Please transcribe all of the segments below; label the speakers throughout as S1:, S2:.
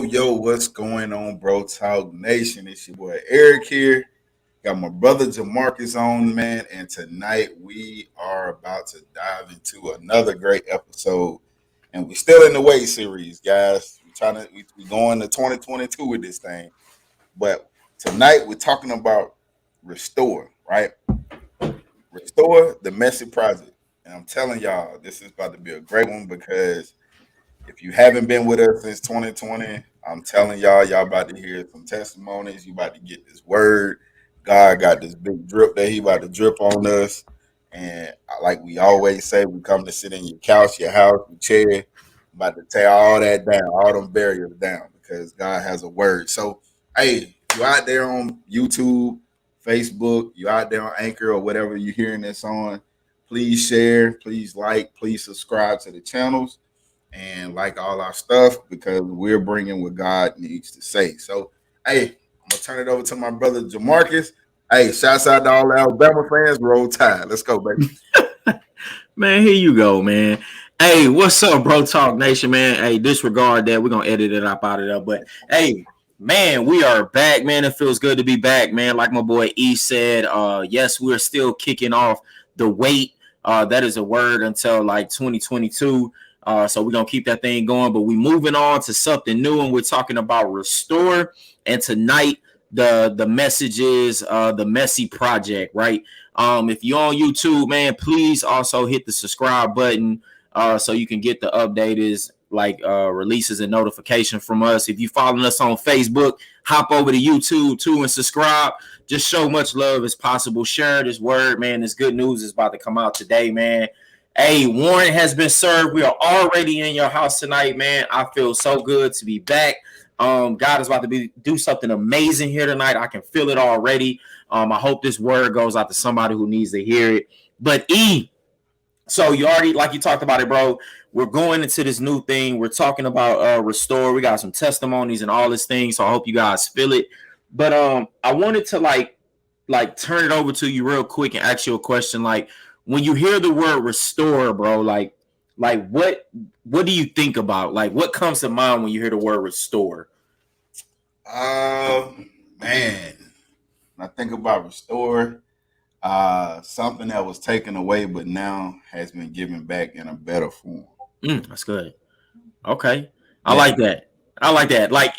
S1: Yo, what's going on, BroTalk Nation? It's your boy Eric here. Got my brother Jamarcus on, man, and tonight we are about to dive into another great episode. And we're still in the wait series, guys. We're going to 2022 with this thing. But tonight we're talking about restore, right? Restore the messy project. And I'm telling y'all, this is about to be a great one because if you haven't been with us since 2020, I'm telling y'all about to hear some testimonies. You about to get this word. God got this big drip that he about to drip on us. And like we always say, we come to sit in your couch, your house, your chair, about to tear all that down, all them barriers down because God has a word. So, hey, you out there on YouTube, Facebook, you out there on Anchor or whatever you're hearing this on, please share, please like, please subscribe to the channels and like all our stuff because we're bringing what God needs to say. So, hey, I'm gonna turn it over to my brother Jamarcus. Hey, shouts out to all the Alabama fans. Roll Tide. Let's go, baby.
S2: Man, here you go, man. Hey, what's up, BroTalk Nation, man? Hey, disregard that. We're gonna edit it up out of there. But hey, man, we are back, man. It feels good to be back, man. Like my boy E said, yes, we're still kicking off the wait. That is a word until like 2022. So we're gonna keep that thing going, but we're moving on to something new, and we're talking about restore. And tonight, the message is the messy project, right? If you're on YouTube, man, please also hit the subscribe button so you can get the updated releases and notification from us. If you're following us on Facebook, hop over to YouTube too and subscribe. Just show much love as possible. Share this word, man. This good news is about to come out today, man. Hey, warrant has been served. We are already in your house tonight, man. I feel so good to be back. God is about to do something amazing here tonight. I can feel it already. I hope this word goes out to somebody who needs to hear it. But so you already, like you talked about it, bro. We're going into this new thing. We're talking about restore. We got some testimonies and all this thing. So I hope you guys feel it. But I wanted to like turn it over to you real quick and ask you a question. Like, when you hear the word restore, bro, like what do you think about? Like, what comes to mind when you hear the word restore?
S1: Man, when I think about restore, something that was taken away but now has been given back in a better form.
S2: That's good. Okay, I like that. I like that. Like,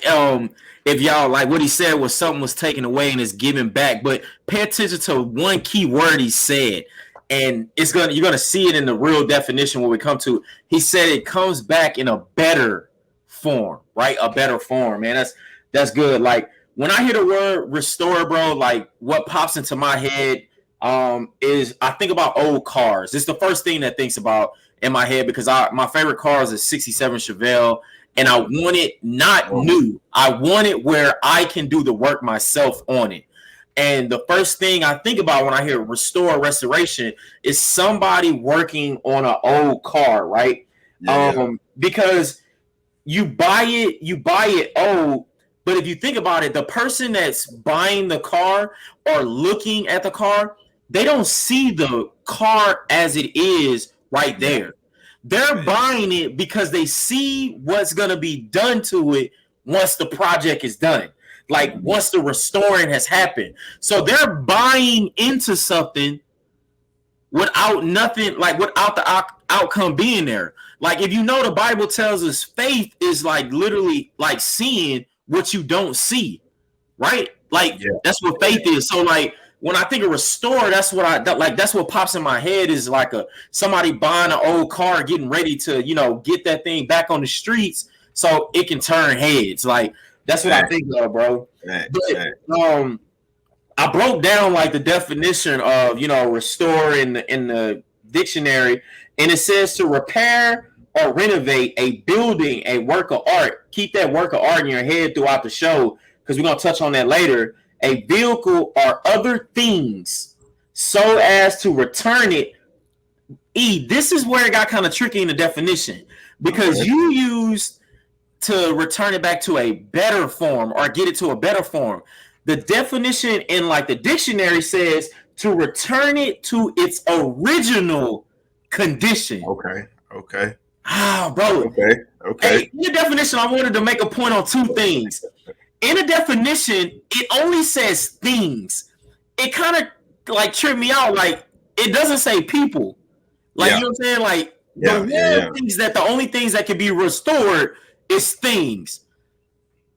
S2: if y'all like what he said was something was taken away and is given back, but pay attention to one key word he said. And you're gonna see it in the real definition when we come to it. He said it comes back in a better form, right? A better form, man. That's good. Like when I hear the word restore, bro, like what pops into my head is I think about old cars. It's the first thing that thinks about in my head because my favorite car is a 67 Chevelle, and I want it not new. I want it where I can do the work myself on it. And the first thing I think about when I hear restore, restoration is somebody working on an old car, right? Because you buy it old, but if you think about it, the person that's buying the car or looking at the car, they don't see the car as it is right there. They're buying it because they see what's going to be done to it once the project is done. Like once the restoring has happened. So they're buying into something without nothing, like without the outcome being there. Like if you know the Bible tells us faith is like literally like seeing what you don't see, right? Like that's what faith is. So like when I think of restore, that's what pops in my head is like somebody buying an old car, getting ready to, get that thing back on the streets so it can turn heads. Like that's what I think of, bro. But I broke down like the definition of restore in the dictionary, and it says to repair or renovate a building, a work of art. Keep that work of art in your head throughout the show because we're gonna touch on that later. A vehicle or other things so as to return it. This is where it got kind of tricky in the definition because you used to return it back to a better form or get it to a better form. The definition in like the dictionary says to return it to its original condition.
S1: Okay.
S2: Bro.
S1: Okay.
S2: Hey, in the definition, I wanted to make a point on two things. In the definition, it only says things. It kind of like tripped me out. Like it doesn't say people. Like you
S1: Yeah.
S2: know what I'm saying? Like the
S1: Yeah.
S2: world thinks that the only things that can be restored is things.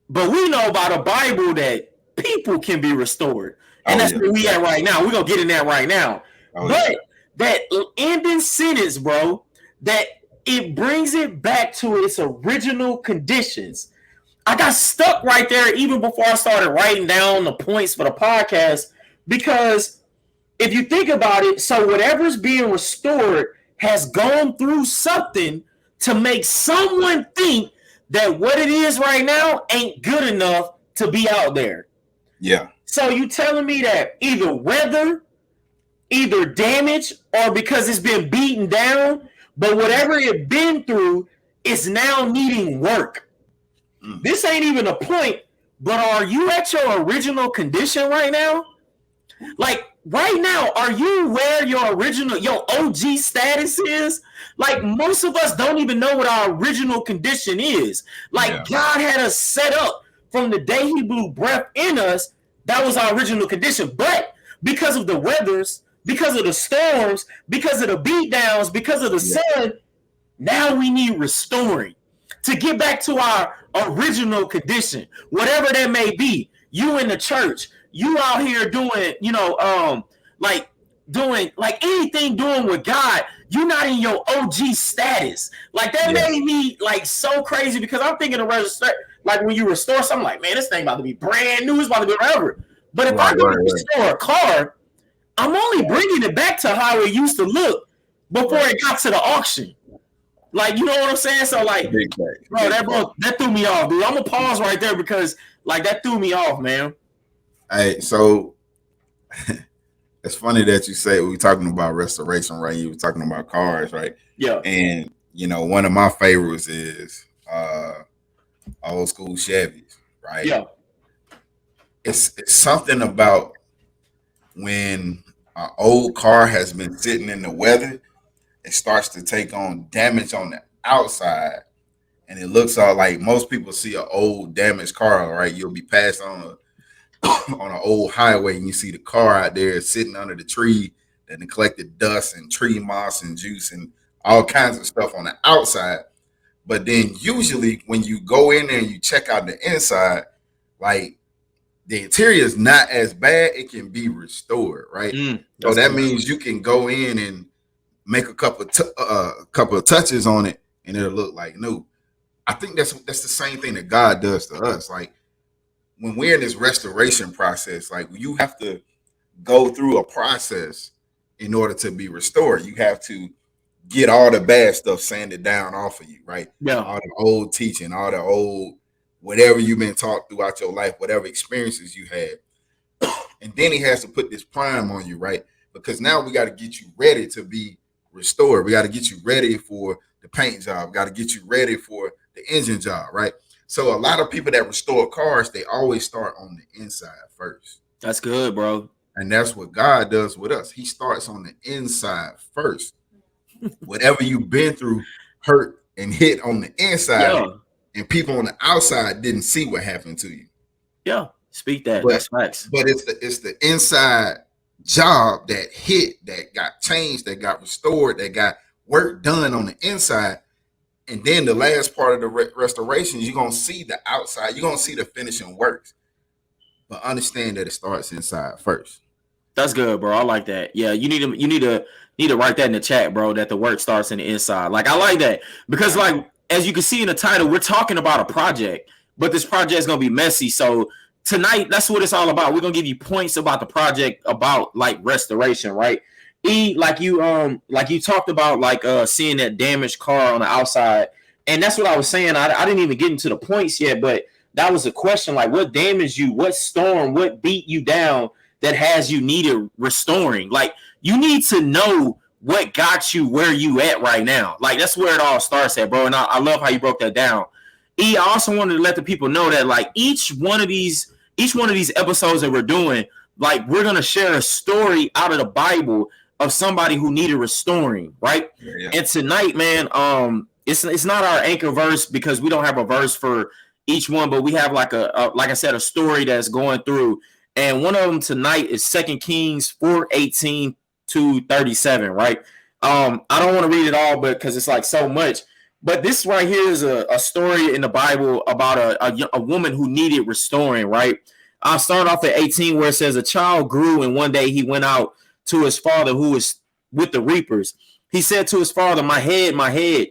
S2: But we know by the Bible that people can be restored. And
S1: Oh
S2: that's
S1: yeah.
S2: where we at right now. We're gonna get in that right now.
S1: Oh yeah.
S2: But that ending sentence, bro, that it brings it back to its original conditions. I got stuck right there even before I started writing down the points for the podcast because if you think about it, so whatever's being restored has gone through something to make someone think that what it is right now ain't good enough to be out there.
S1: Yeah.
S2: So you telling me that either weather, either damage, or because it's been beaten down, but whatever it been through is now needing work. This ain't even a point, but are you at your original condition right now? Like right now, are you where your OG status is? Like most of us don't even know what our original condition is. Like God had us set up from the day He blew breath in us. That was our original condition. But because of the weathers, because of the storms, because of the beat downs, because of the sun, now we need restoring to get back to our original condition, whatever that may be. You in the church, you out here doing, like doing like anything doing with God. You're not in your OG status. Like that made me like so crazy because I'm thinking of register. Like when you restore something, like man, this thing about to be brand new. It's about to be whatever. But if I go to restore a car, I'm only bringing it back to how it used to look before it got to the auction. Like, you know what I'm saying? So, like, bro, that threw me off, dude. I'm going to pause right there because, like, that threw me off, man.
S1: Hey, so it's funny that you say we were talking about restoration, right? You were talking about cars, right?
S2: Yeah.
S1: And, one of my favorites is old school Chevys, right?
S2: Yeah.
S1: It's something about when an old car has been sitting in the weather, it starts to take on damage on the outside, and it looks all like most people see an old damaged car, right? You'll be passed on on an old highway, and you see the car out there sitting under the tree that collected dust and tree moss and juice and all kinds of stuff on the outside. But then usually when you go in there and you check out the inside, like the interior is not as bad. It can be restored, right? So that means you can go in and make a couple of touches on it, and it'll look like new. I think that's the same thing that God does to us. Like when we're in this restoration process, like you have to go through a process in order to be restored. You have to get all the bad stuff sanded down off of you, right?
S2: Yeah.
S1: All the old teaching, all the old whatever you've been taught throughout your life, whatever experiences you had. And then He has to put this prime on you, right? Because now we got to get you ready to be restored. We got to get you ready for the paint job. We got to get you ready for the engine job, right? So a lot of people that restore cars, they always start on the inside first.
S2: That's good, bro.
S1: And that's what God does with us. He starts on the inside first. Whatever you've been through, hurt and hit on the inside, and people on the outside didn't see what happened to you.
S2: Yeah, speak that.
S1: But,
S2: that's facts.
S1: But it's the inside job that hit, that got changed, that got restored, that got work done on the inside. And then the last part of the restoration, you're going to see the outside. You're going to see the finishing works. But understand that it starts inside first.
S2: That's good, bro. I like that. Yeah, you need to write that in the chat, bro, that the work starts in the inside. Like, I like that. Because, like, as you can see in the title, we're talking about a project. But this project is going to be messy. So tonight, that's what it's all about. We're going to give you points about the project, about, like, restoration, right? Like you talked about, like seeing that damaged car on the outside, and that's what I was saying. I didn't even get into the points yet, but that was a question. Like, what damaged you? What storm? What beat you down that has you needed restoring? Like, you need to know what got you where you at right now. Like, that's where it all starts at, bro. And I love how you broke that down. I also wanted to let the people know that, like, each one of these episodes that we're doing, like, we're gonna share a story out of the Bible of somebody who needed restoring, right?
S1: Yeah.
S2: And tonight, man, it's not our anchor verse because we don't have a verse for each one, but we have like a like I said, a story that's going through. And one of them tonight is 2 Kings 4:18 to 37, right? I don't want to read it all, but because it's like so much. But this right here is a story in the Bible about a woman who needed restoring, right? I'll start off at 18 where it says a child grew and one day he went out to his father who was with the reapers. He said to his father, my head, my head.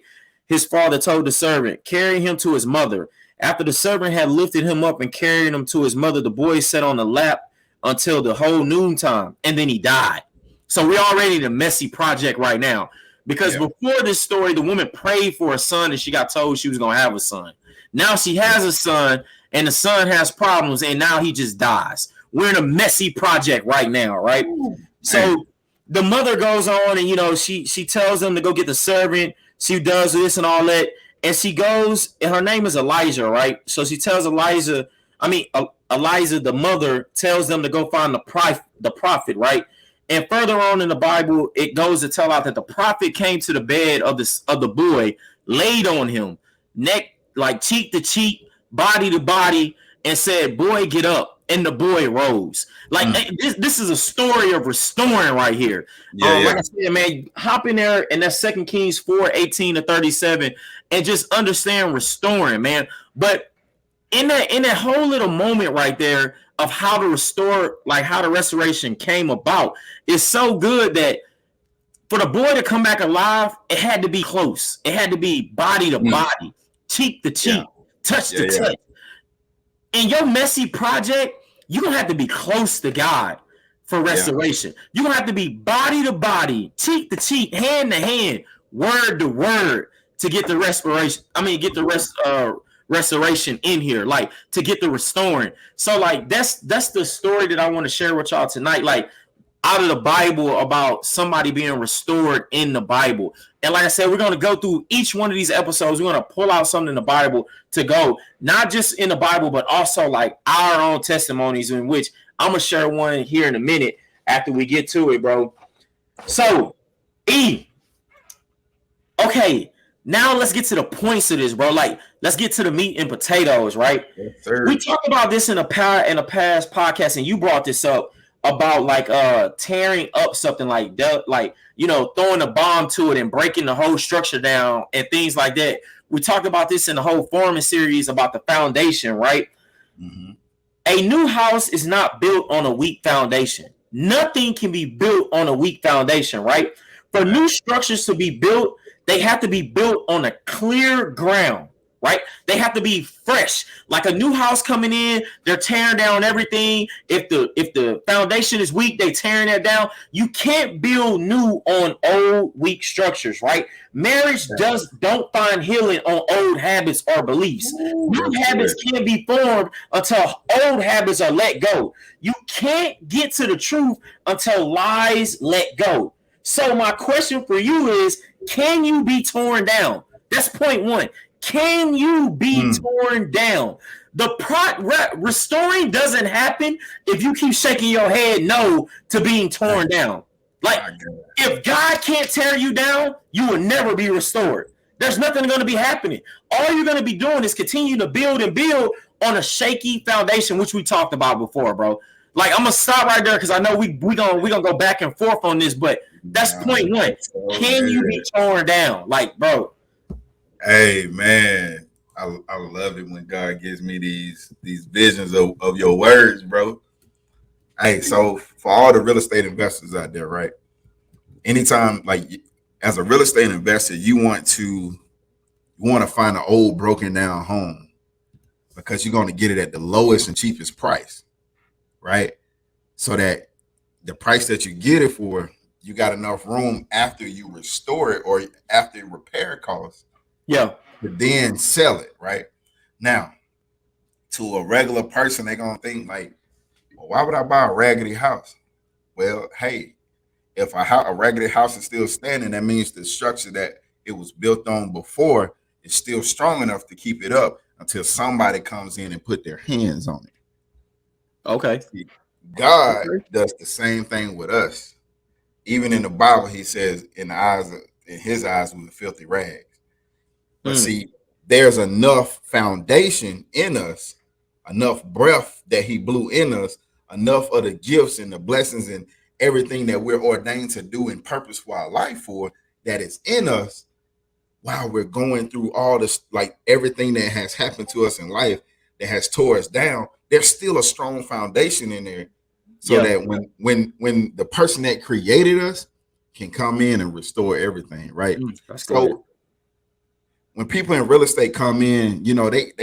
S2: His father told the servant, carry him to his mother. After the servant had lifted him up and carried him to his mother, the boy sat on the lap until the whole noontime, and then he died. So we're already in a messy project right now. Because before this story, the woman prayed for a son and she got told she was going to have a son. Now she has a son and the son has problems and now he just dies. We're in a messy project right now, right? So the mother goes on and, she tells them to go get the servant. She does this and all that. And she goes, and her name is Elijah, right? So she tells Eliza, the mother tells them to go find the prophet, right? And further on in the Bible, it goes to tell out that the prophet came to the bed of the boy, laid on him, neck, like cheek to cheek, body to body, and said, boy, get up. And the boy rose. Like this is a story of restoring right here. Like I said, man, hop in there and that's 2 Kings 4:18 to 37 and just understand restoring, man. But in that whole little moment right there of how to restore, like how the restoration came about, is so good that for the boy to come back alive, it had to be close. It had to be body to body, cheek to cheek, touch to touch. In your messy project, you're going to have to be close to God for restoration. You're going to have to be body to body, cheek to cheek, hand to hand, word to word to get the restoration. Get the restoration in here, like to get the restoring. So like that's the story that I want to share with y'all tonight. Like out of the Bible about somebody being restored in the Bible. And like I said, we're going to go through each one of these episodes. We're going to pull out something in the Bible to go, not just in the Bible, but also like our own testimonies, in which I'm going to share one here in a minute after we get to it, bro. So, okay, now let's get to the points of this, bro. Like, let's get to the meat and potatoes, right?
S1: Yes, sir.
S2: We talked about this in a past podcast, and you brought this up about like tearing up something like that, like throwing a bomb to it and breaking the whole structure down and things like that. We talked about this in the whole Foreman series about the foundation, right? A new house is not built on a weak foundation. Nothing can be built on a weak foundation, right? For new structures to be built, they have to be built on a clear ground, right? They have to be fresh. Like a new house coming in, they're tearing down everything. If the foundation is weak, they tearing that down. You can't build new on old weak structures, right? Marriage don't find healing on old habits or beliefs. New habits can't be formed until old habits are let go. You can't get to the truth until lies let go. So my question for you is, can you be torn down? That's point one. Can you be torn down? Restoring doesn't happen if you keep shaking your head no to being torn down. Like, if God can't tear you down, you will never be restored. There's nothing going to be happening. All you're going to be doing is continue to build and build on a shaky foundation, which we talked about before, bro. Like, I'm going to stop right there because I know we gonna go back and forth on this, but that's point one. Can you be torn down? Like, bro.
S1: Hey, man, I love it when God gives me these visions of your words, bro. Hey, so for all the real estate investors out there, right? Anytime, like, as a real estate investor, you want to find an old broken down home because you're going to get it at the lowest and cheapest price, right? So that the price that you get it for, you got enough room after you restore it or after repair costs.
S2: Yeah.
S1: To then sell it, right? Now, to a regular person, they're going to think like, well, why would I buy a raggedy house? Well, hey, if a raggedy house is still standing, that means the structure that it was built on before is still strong enough to keep it up until somebody comes in and put their hands on it.
S2: Okay.
S1: God does the same thing with us. Even in the Bible, he says, in his eyes, we were filthy rags. But see, there's enough foundation in us, enough breath that he blew in us, enough of the gifts and the blessings and everything that we're ordained to do and purpose for our life for, that is in us while we're going through all this, like everything that has happened to us in life that has tore us down. There's still a strong foundation in there, so that when the person that created us can come in and restore everything, right?
S2: That's
S1: so
S2: good.
S1: When people in real estate come in, you know, they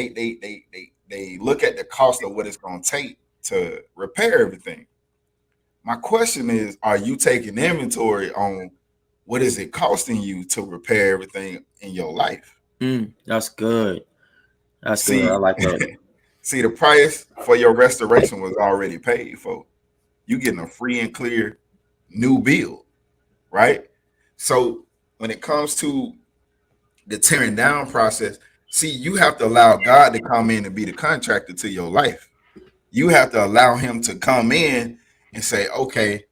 S1: look at the cost of what it's going to take to repair everything. My question is, are you taking inventory on what is it costing you to repair everything in your life?
S2: That's good. That's good. I like that.
S1: See, the price for your restoration was already paid for. You getting a free and clear new build, right? So when it comes to the tearing down process, see, you have to allow God to come in and be the contractor to your life. You have to allow him to come in and say, okay,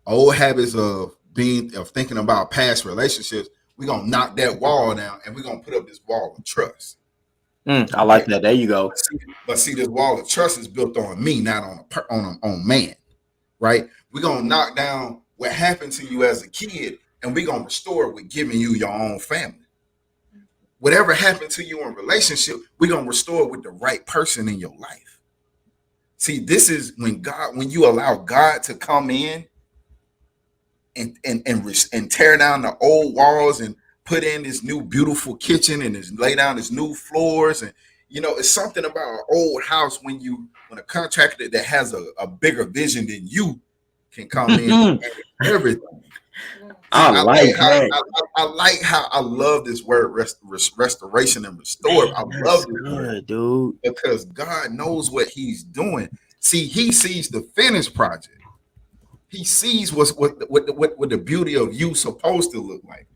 S1: old habits of thinking about past relationships, we're gonna knock that wall down and we're gonna put up this wall of trust.
S2: I like that. There you go.
S1: But see, this wall of trust is built on me, not on man, right? We're gonna knock down what happened to you as a kid, and we're gonna restore it with giving you your own family. Whatever happened to you in relationship, we're gonna restore it with the right person in your life. See, this is when you allow God to come in and tear down the old walls and put in this new beautiful kitchen and lay down this new floors. And you know, it's something about an old house when a contractor that has a bigger vision than you can come in and everything. I like how I love this word restoration and restore. I love this word, dude, because God knows what he's doing. See, he sees the finished project. He sees what the beauty of you supposed to look like.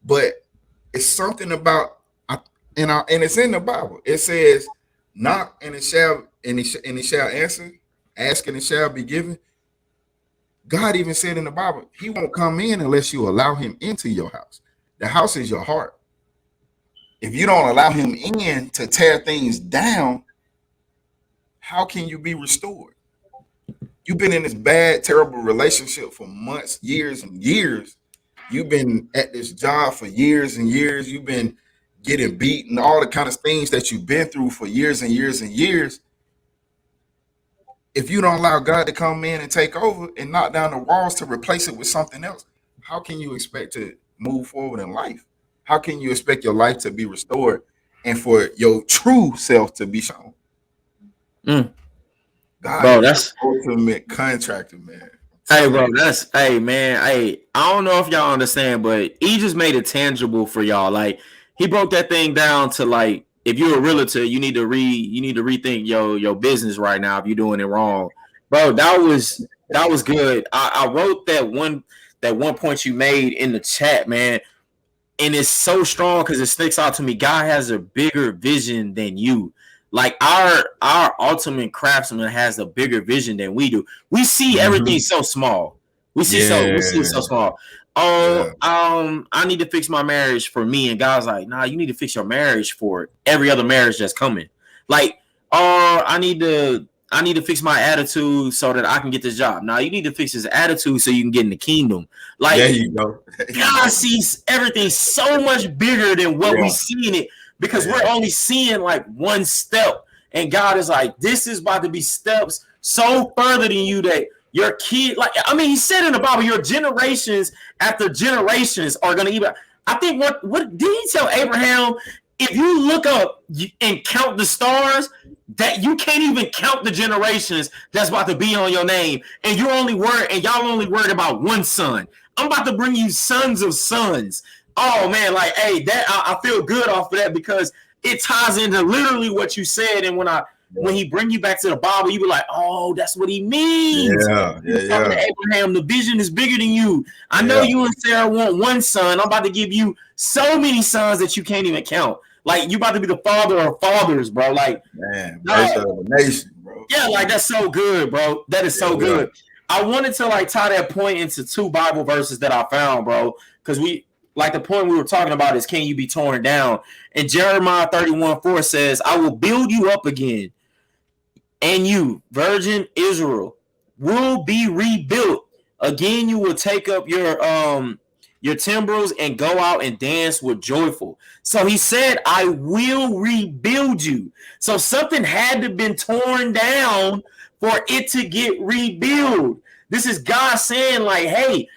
S1: But it's something about, and it's in the Bible. It says, knock and it shall answer, ask and it shall be given. God even said in the Bible, he won't come in unless you allow him into your house. The house is your heart. If you don't allow him in to tear things down, how can you be restored? You've been in this bad, terrible relationship for months, years, and years. You've been at this job for years and years. You've been getting beaten, all the kind of things that you've been through for years and years and years. If you don't allow God to come in and take over and knock down the walls to replace it with something else, how can you expect to move forward in life? How can you expect your life to be restored and for your true self to be shown? God is the ultimate contractor, man.
S2: Hey, bro, I don't know if y'all understand, but he just made it tangible for y'all. Like, he broke that thing down to, like, if you're a realtor, you need to rethink your business right now if you're doing it wrong. Bro, that was good. I wrote that one point you made in the chat, man. And it's so strong because it sticks out to me. God has a bigger vision than you. Like our ultimate craftsman has a bigger vision than we do. We see everything so small. We see so small. I need to fix my marriage for me, and God's like, nah, you need to fix your marriage for every other marriage that's coming. Like, I need to fix my attitude so that I can get this job. Now you need to fix his attitude so you can get in the kingdom. Like, there you go. God sees everything so much bigger than what we see in it. Because we're only seeing like one step, and God is like, this is about to be steps so further than you that your kid, like, I mean, he said in the Bible, your generations after generations are going to even, I think what did he tell Abraham? If you look up and count the stars, that you can't even count the generations that's about to be on your name, and y'all only worried about one son. I'm about to bring you sons of sons. Oh man, like, hey, that I feel good off of that because it ties into literally what you said. And when he bring you back to the Bible, you be like, oh, that's what he means. Talking to Abraham, the vision is bigger than you. I know you and Sarah want one son. I'm about to give you so many sons that you can't even count. Like, you about to be the father of fathers, bro. Like, man, birth of the nation, bro. Yeah, like, that's so good, bro. That is so good. I wanted to like tie that point into two Bible verses that I found, bro, because like the point we were talking about is, can you be torn down? And Jeremiah 31:4 says, I will build you up again, and you, virgin Israel, will be rebuilt. Again, you will take up your timbrels and go out and dance with joyful. So he said, I will rebuild you. So something had to been torn down for it to get rebuilt. This is God saying, like, hey,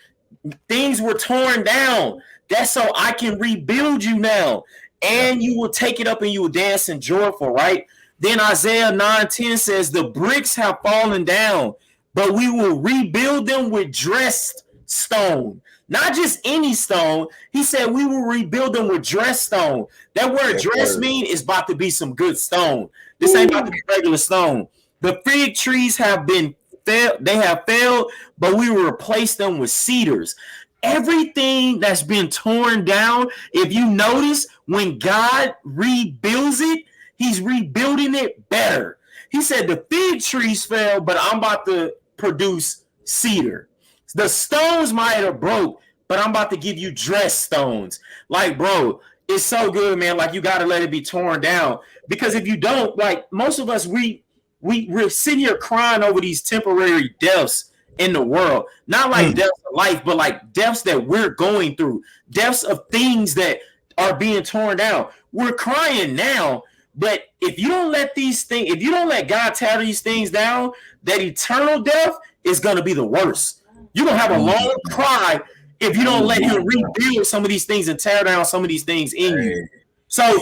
S2: things were torn down. That's so I can rebuild you now. And you will take it up and you will dance in joyful, right? Then Isaiah 9:10 says, the bricks have fallen down, but we will rebuild them with dressed stone. Not just any stone. He said we will rebuild them with dressed stone. That word dress mean is about to be some good stone. This ain't about to be regular stone. The fig trees have been failed. They have failed, but we will replace them with cedars. Everything that's been torn down, if you notice, when God rebuilds it, he's rebuilding it better. He said the fig trees fell, but I'm about to produce cedar. The stones might have broke, but I'm about to give you dressed stones. Like, bro, it's so good, man. Like, you got to let it be torn down. Because if you don't, like, most of us, we're sitting here crying over these temporary deaths in the world. Not like deaths of life, but like deaths that we're going through. Deaths of things that are being torn down. We're crying now, but if you don't let these things, if you don't let God tear these things down, that eternal death is going to be the worst. You're going to have a long cry if you don't let him rebuild some of these things and tear down some of these things in you. So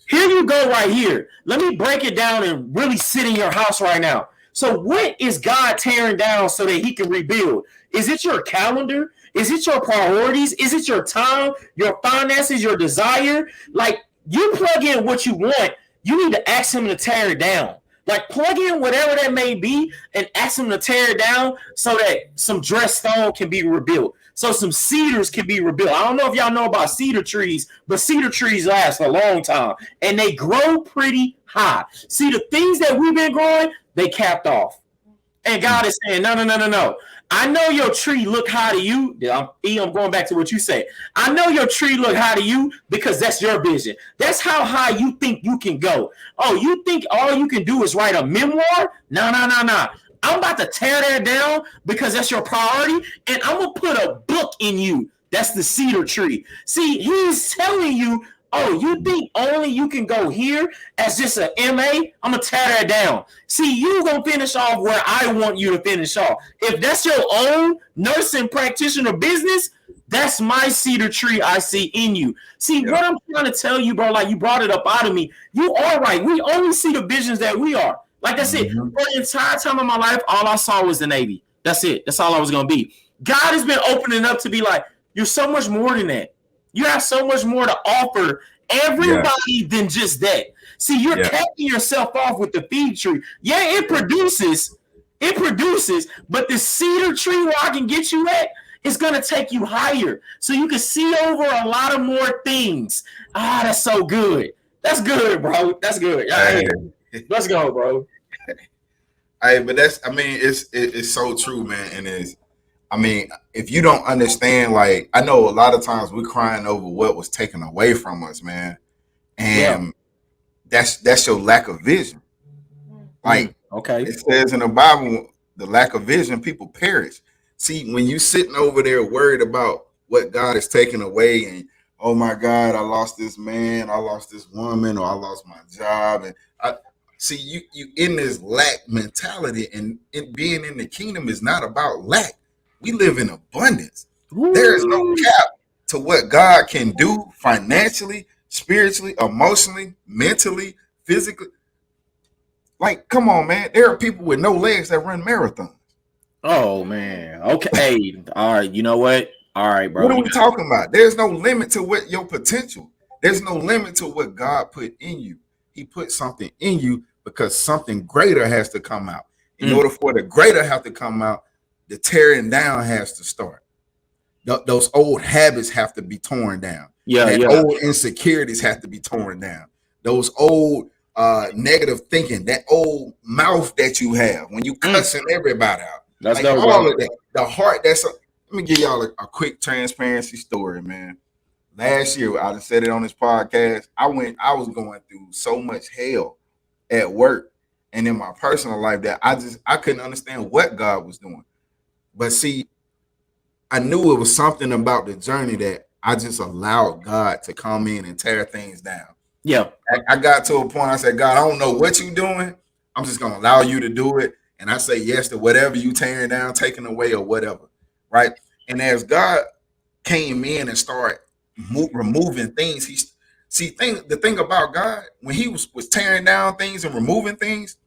S2: here you go right here. Let me break it down and really sit in your house right now. So what is God tearing down so that he can rebuild? Is it your calendar? Is it your priorities? Is it your time, your finances, your desire? Like, you plug in what you want. You need to ask him to tear it down. Like, plug in whatever that may be and ask him to tear it down so that some dressed stone can be rebuilt. So some cedars can be rebuilt. I don't know if y'all know about cedar trees, but cedar trees last a long time. And they grow pretty high. See, the things that we've been growing, they capped off. And God is saying, no. I know your tree look high to you. I'm going back to what you said. I know your tree look high to you because that's your vision. That's how high you think you can go. Oh, you think all you can do is write a memoir? No. I'm about to tear that down because that's your priority. And I'm going to put a book in you. That's the cedar tree. See, he's telling you, oh, you think only you can go here as just an MA? I'm going to tear that down. See, you're going to finish off where I want you to finish off. If that's your own nursing practitioner business, that's my cedar tree I see in you. See, what I'm trying to tell you, bro, like you brought it up out of me. You are right. We only see the visions that we are. Like that's it. For the entire time of my life, all I saw was the Navy. That's it. That's all I was going to be. God has been opening up to be like, you're so much more than that. You have so much more to offer everybody than just that. See, you're capping yourself off with the fig tree. Yeah, it produces, but the cedar tree where I can get you at is going to take you higher. So you can see over a lot of more things. Ah, that's so good. That's good, bro. That's good. Let's go, bro.
S1: Hey, but that's, I mean, it's so true, man. And it's, I mean, if you don't understand, like, I know a lot of times we're crying over what was taken away from us, man. And that's your lack of vision. Like, it says in the Bible, the lack of vision, people perish. See, when you sitting over there worried about what God is taking away and, oh my God, I lost this man, I lost this woman, or I lost my job. And see, you in this lack mentality, and being in the kingdom is not about lack. We live in abundance. There is no cap to what God can do financially, spiritually, emotionally, mentally, physically. Like, come on, man. There are people with no legs that run marathons.
S2: Oh, man. Okay. All right. You know what? All right, bro.
S1: What are we talking about? There's no limit to what your potential. There's no limit to what God put in you. He put something in you because something greater has to come out. In order for the greater have to come out, the tearing down has to start. Those old habits have to be torn down. Old insecurities have to be torn down. Those old negative thinking, that old mouth that you have when you cussing everybody out.
S2: Let's
S1: like
S2: go,
S1: all
S2: bro.
S1: of that. The heart. Let me give y'all a quick transparency story, man. last year, I said it on this podcast. I was going through so much hell at work and in my personal life that I couldn't understand what God was doing. But see, I knew it was something about the journey that I just allowed God to come in and tear things down.
S2: Yeah.
S1: I got to a point, I said, God, I don't know what you're doing. I'm just going to allow you to do it. And I say yes to whatever you tearing down, taking away, or whatever. Right. And as God came in and started removing things, the thing about God, when he was tearing down things and removing things,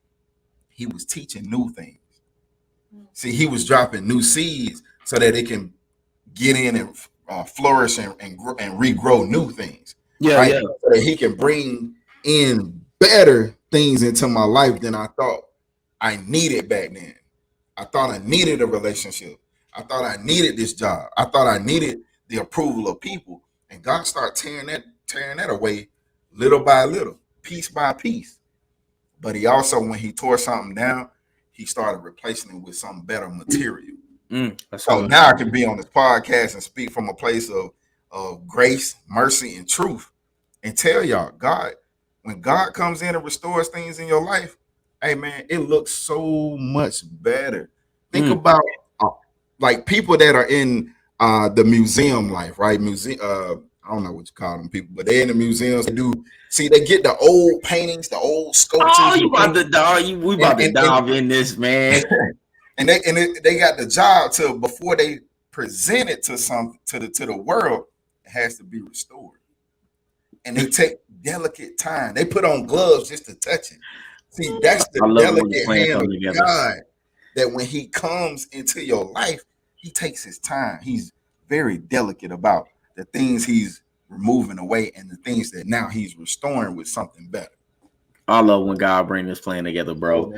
S1: he was teaching new things. See, he was dropping new seeds so that it can get in and flourish and regrow new things.
S2: Yeah,
S1: right?
S2: yeah.
S1: So that he can bring in better things into my life than I thought I needed back then. I thought I needed a relationship. I thought I needed this job. I thought I needed the approval of people. And God started tearing that away little by little, piece by piece. But he also, when he tore something down, he started replacing it with some better material. So now I can be on this podcast and speak from a place of grace, mercy, and truth, and tell y'all, God, when God comes in and restores things in your life, hey man, it looks so much better. Think about like people that are in the museum life, right? I don't know what you call them people, but they're in the museums. They get the old paintings, the old sculptures.
S2: Oh, you about to dog? We about to dive in this, man.
S1: And they got the job to, before they present it to the world, it has to be restored. And they take delicate time. They put on gloves just to touch it. See, that's the delicate hand of God, that when he comes into your life, he takes his time. He's very delicate about the things he's removing away and the things that now he's restoring with something better.
S2: I love when God brings this plan together, bro.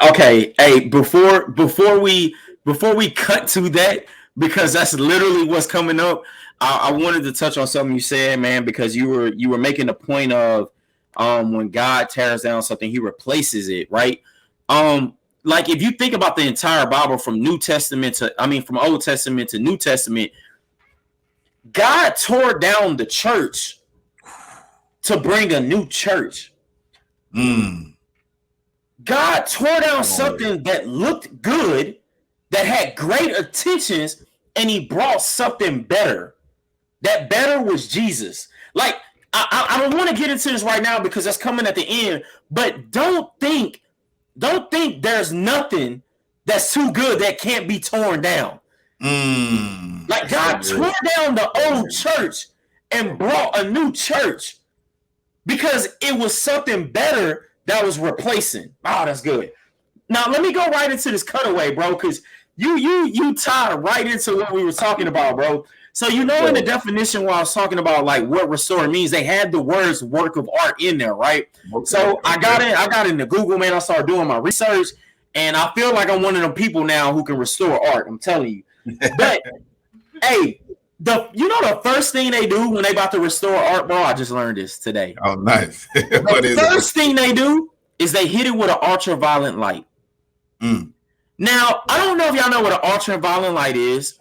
S2: Okay, hey, before we cut to that, because that's literally what's coming up, I wanted to touch on something you said, man, because you were making the point of when God tears down something, he replaces it, right? Like if you think about the entire Bible from Old Testament to New Testament, God tore down the church to bring a new church. God tore down something that looked good, that had great intentions, and he brought something better. That better was Jesus. Like, I don't want to get into this right now because that's coming at the end, but don't think there's nothing that's too good that can't be torn down. Like, God tore down the old church and brought a new church because it was something better that was replacing. Oh, that's good. Now let me go right into this cutaway, bro, because you tied right into what we were talking about, bro. So in the definition while I was talking about like what restore means, they had the words work of art in there, right? So I got into Google, man. I started doing my research, and I feel like I'm one of them people now who can restore art. I'm telling you. But hey, the first thing they do when they about to restore art, bro, I just learned this today.
S1: Oh, nice.
S2: The first thing they do is they hit it with an ultraviolet light. Now, I don't know if y'all know what an ultraviolet light is.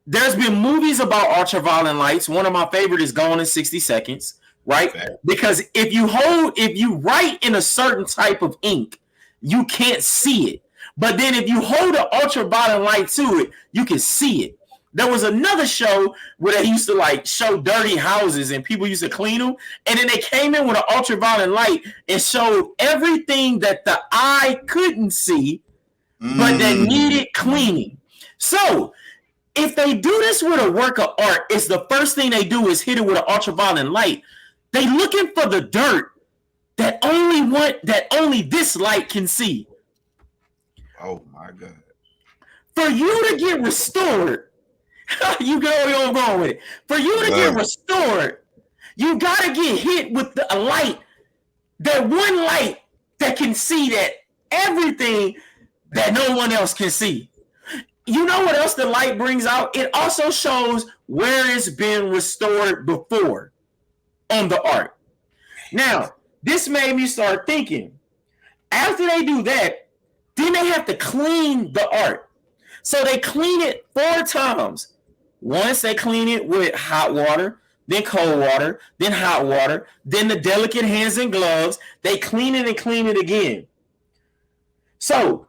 S2: There's been movies about ultraviolet lights. One of my favorite is Gone in 60 Seconds, right? Okay. Because if you write in a certain type of ink, you can't see it. But then if you hold an ultraviolet light to it, you can see it. There was another show where they used to like show dirty houses and people used to clean them. And then they came in with an ultraviolet light and showed everything that the eye couldn't see, but that needed cleaning. So if they do this with a work of art, it's the first thing they do is hit it with an ultraviolet light. They looking for the dirt that only this light can see.
S1: Oh my God.
S2: For you to get restored, you go on going with it. For you to get restored, you gotta get hit with a light, that one light that can see that everything that no one else can see. You know what else the light brings out? It also shows where it's been restored before on the art. Now, this made me start thinking, after they do that, then they have to clean the art. So they clean it 4 times. Once they clean it with hot water. then cold water, then hot water, then the delicate hands and gloves. They clean it and clean it again. So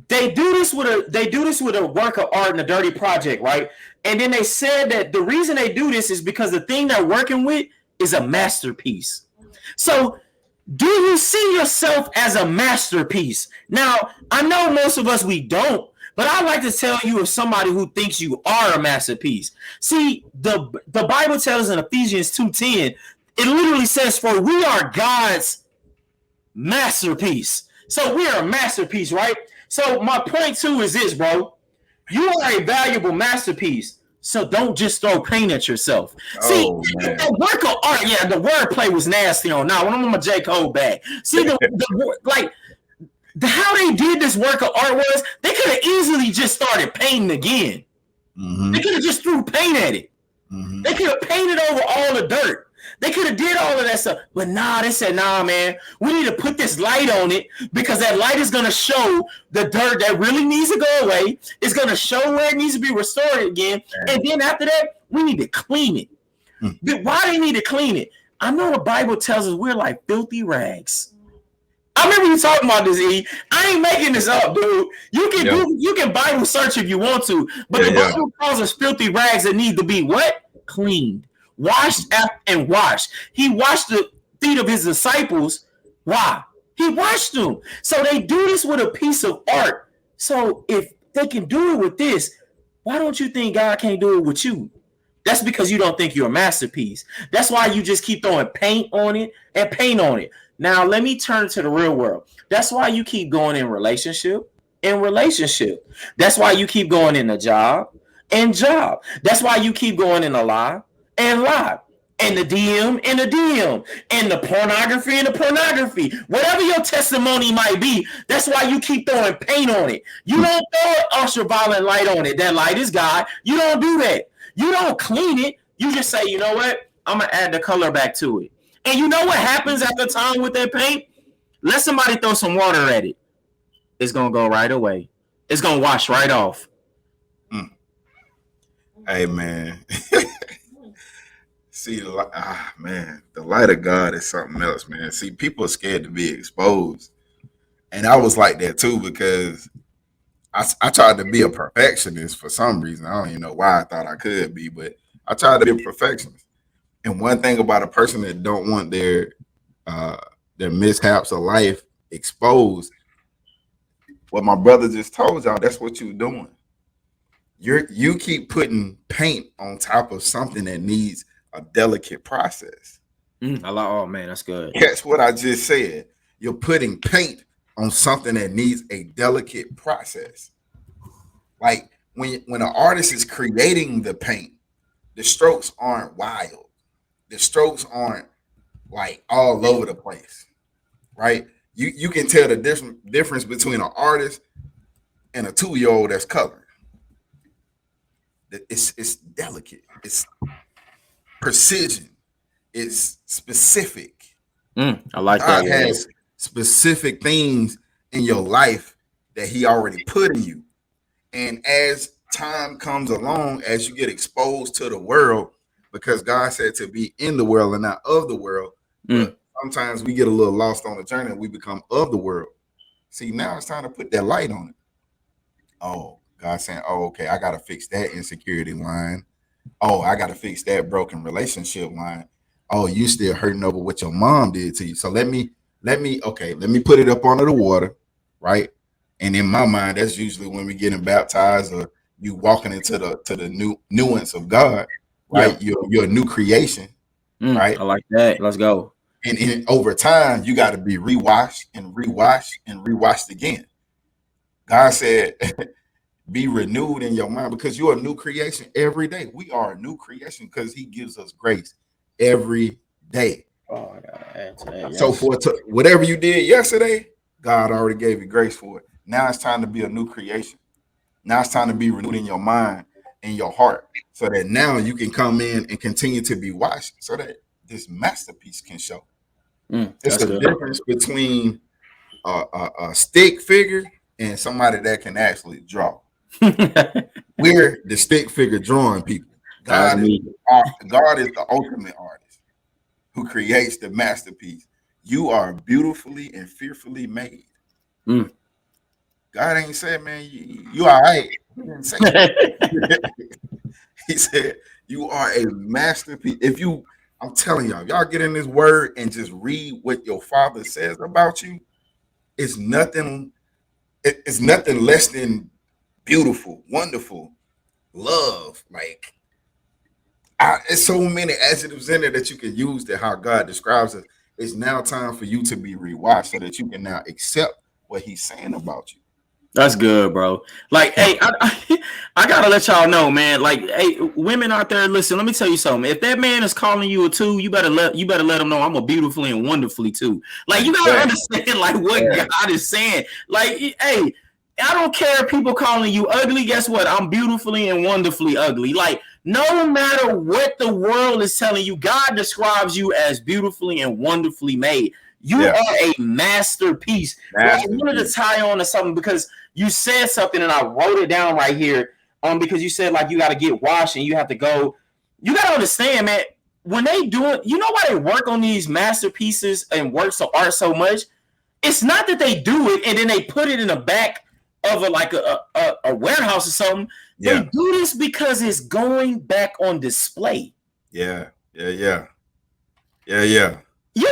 S2: they do this with a work of art and a dirty project, right? And then they said that the reason they do this is because the thing they're working with is a masterpiece. So do you see yourself as a masterpiece? Now, I know most of us, we don't, but I like to tell you of somebody who thinks you are a masterpiece. See, the Bible tells us in Ephesians 2:10, it literally says, for we are God's masterpiece. So we are a masterpiece, right? So my point too is this, bro. You are a valuable masterpiece. So don't just throw paint at yourself. See, the work of art, yeah, the wordplay was nasty on. Now, when I'm on my J. Cole bag. See, how they did this work of art was they could have easily just started painting again. Mm-hmm. They could have just threw paint at it. Mm-hmm. They could have painted over all the dirt. They could have did all of that stuff. But nah, they said, nah, man, we need to put this light on it because that light is going to show the dirt that really needs to go away. It's going to show where it needs to be restored again. And then after that, we need to clean it. But why do they need to clean it? I know the Bible tells us we're like filthy rags. I remember you talking about this, E. I ain't making this up, dude. You can Bible search if you want to, but the Bible calls us filthy rags that need to be what? Cleaned. Washed and washed. He washed the feet of his disciples. Why? He washed them. So they do this with a piece of art. So if they can do it with this, why don't you think God can't do it with you? That's because you don't think you're a masterpiece. That's why you just keep throwing paint on it and paint on it. Now, let me turn to the real world. That's why you keep going in relationship. That's why you keep going in a job. That's why you keep going in a lie. And lie, and the DM, and the pornography, whatever your testimony might be. That's why you keep throwing paint on it. You don't throw an ultraviolet light on it. That light is God. You don't do that. You don't clean it. You just say, you know what? I'm gonna add the color back to it. And you know what happens after time with that paint? Let somebody throw some water at it. It's gonna go right away. It's gonna wash right off.
S1: Hey, man. See, the light of God is something else, man. See, people are scared to be exposed. And I was like that too, because I tried to be a perfectionist for some reason. I don't even know why I thought I could be, but I tried to be a perfectionist. And one thing about a person that don't want their mishaps of life exposed, what my brother just told y'all, that's what you're doing. You keep putting paint on top of something that needs a delicate process.
S2: Oh man, that's good.
S1: Catch what I just said. You're putting paint on something that needs a delicate process. Like when an artist is creating the paint, the strokes aren't wild. The strokes aren't like all over the place, right? You can tell the difference between an artist and a 2-year-old that's colored. It's delicate. It's precision. It's specific.
S2: I like
S1: God
S2: that.
S1: God has specific things in your life that he already put in you. And as time comes along, as you get exposed to the world, because God said to be in the world and not of the world, but sometimes we get a little lost on the journey and we become of the world. See, now it's time to put that light on it. Oh, God saying, oh, okay, I got to fix that insecurity line. Oh, I got to fix that broken relationship line. Oh, you still hurting over what your mom did to you. So let me put it up under the water, right? And in my mind, that's usually when we're getting baptized or you walking into the new nuance of God, right? Yeah. You're a new creation, right?
S2: I like that. Let's go.
S1: And over time, you got to be rewashed and rewashed and rewashed again. God said, be renewed in your mind because you're a new creation every day. We are a new creation because he gives us grace every day.
S2: Oh, I gotta add to that. Yes.
S1: So whatever you did yesterday, God already gave you grace for it. Now it's time to be a new creation. Now it's time to be renewed in your mind and your heart so that now you can come in and continue to be washed so that this masterpiece can show. It's the difference between a stick figure and somebody that can actually draw. We're the stick figure drawing people. God is God is the ultimate artist who creates the masterpiece. You are beautifully and fearfully made.
S2: Mm.
S1: God ain't said, man, you all right. He didn't say that. He said, you are a masterpiece. I'm telling y'all get in this word and just read what your father says about you. It's nothing less than beautiful, wonderful, love. Like, it's so many adjectives in there that you can use to how God describes it. It's now time for you to be rewatched so that you can now accept what he's saying about you.
S2: That's good, bro. Like, hey, I gotta let y'all know, man. Like, hey, women out there, listen. Let me tell you something. If that man is calling you a two, you better let him know I'm a beautifully and wonderfully too. Like, you gotta understand, like, what God is saying. Like, hey, I don't care if people calling you ugly. Guess what? I'm beautifully and wonderfully ugly. Like, no matter what the world is telling you, God describes you as beautifully and wonderfully made. You are a masterpiece. I wanted to tie on to something because you said something and I wrote it down right here. Because you said like you got to get washed and you have to go. You got to understand, man. When they do it, you know why they work on these masterpieces and works of art so much? It's not that they do it and then they put it in the back of a warehouse or something. Yeah. They do this because it's going back on display.
S1: Yeah.
S2: You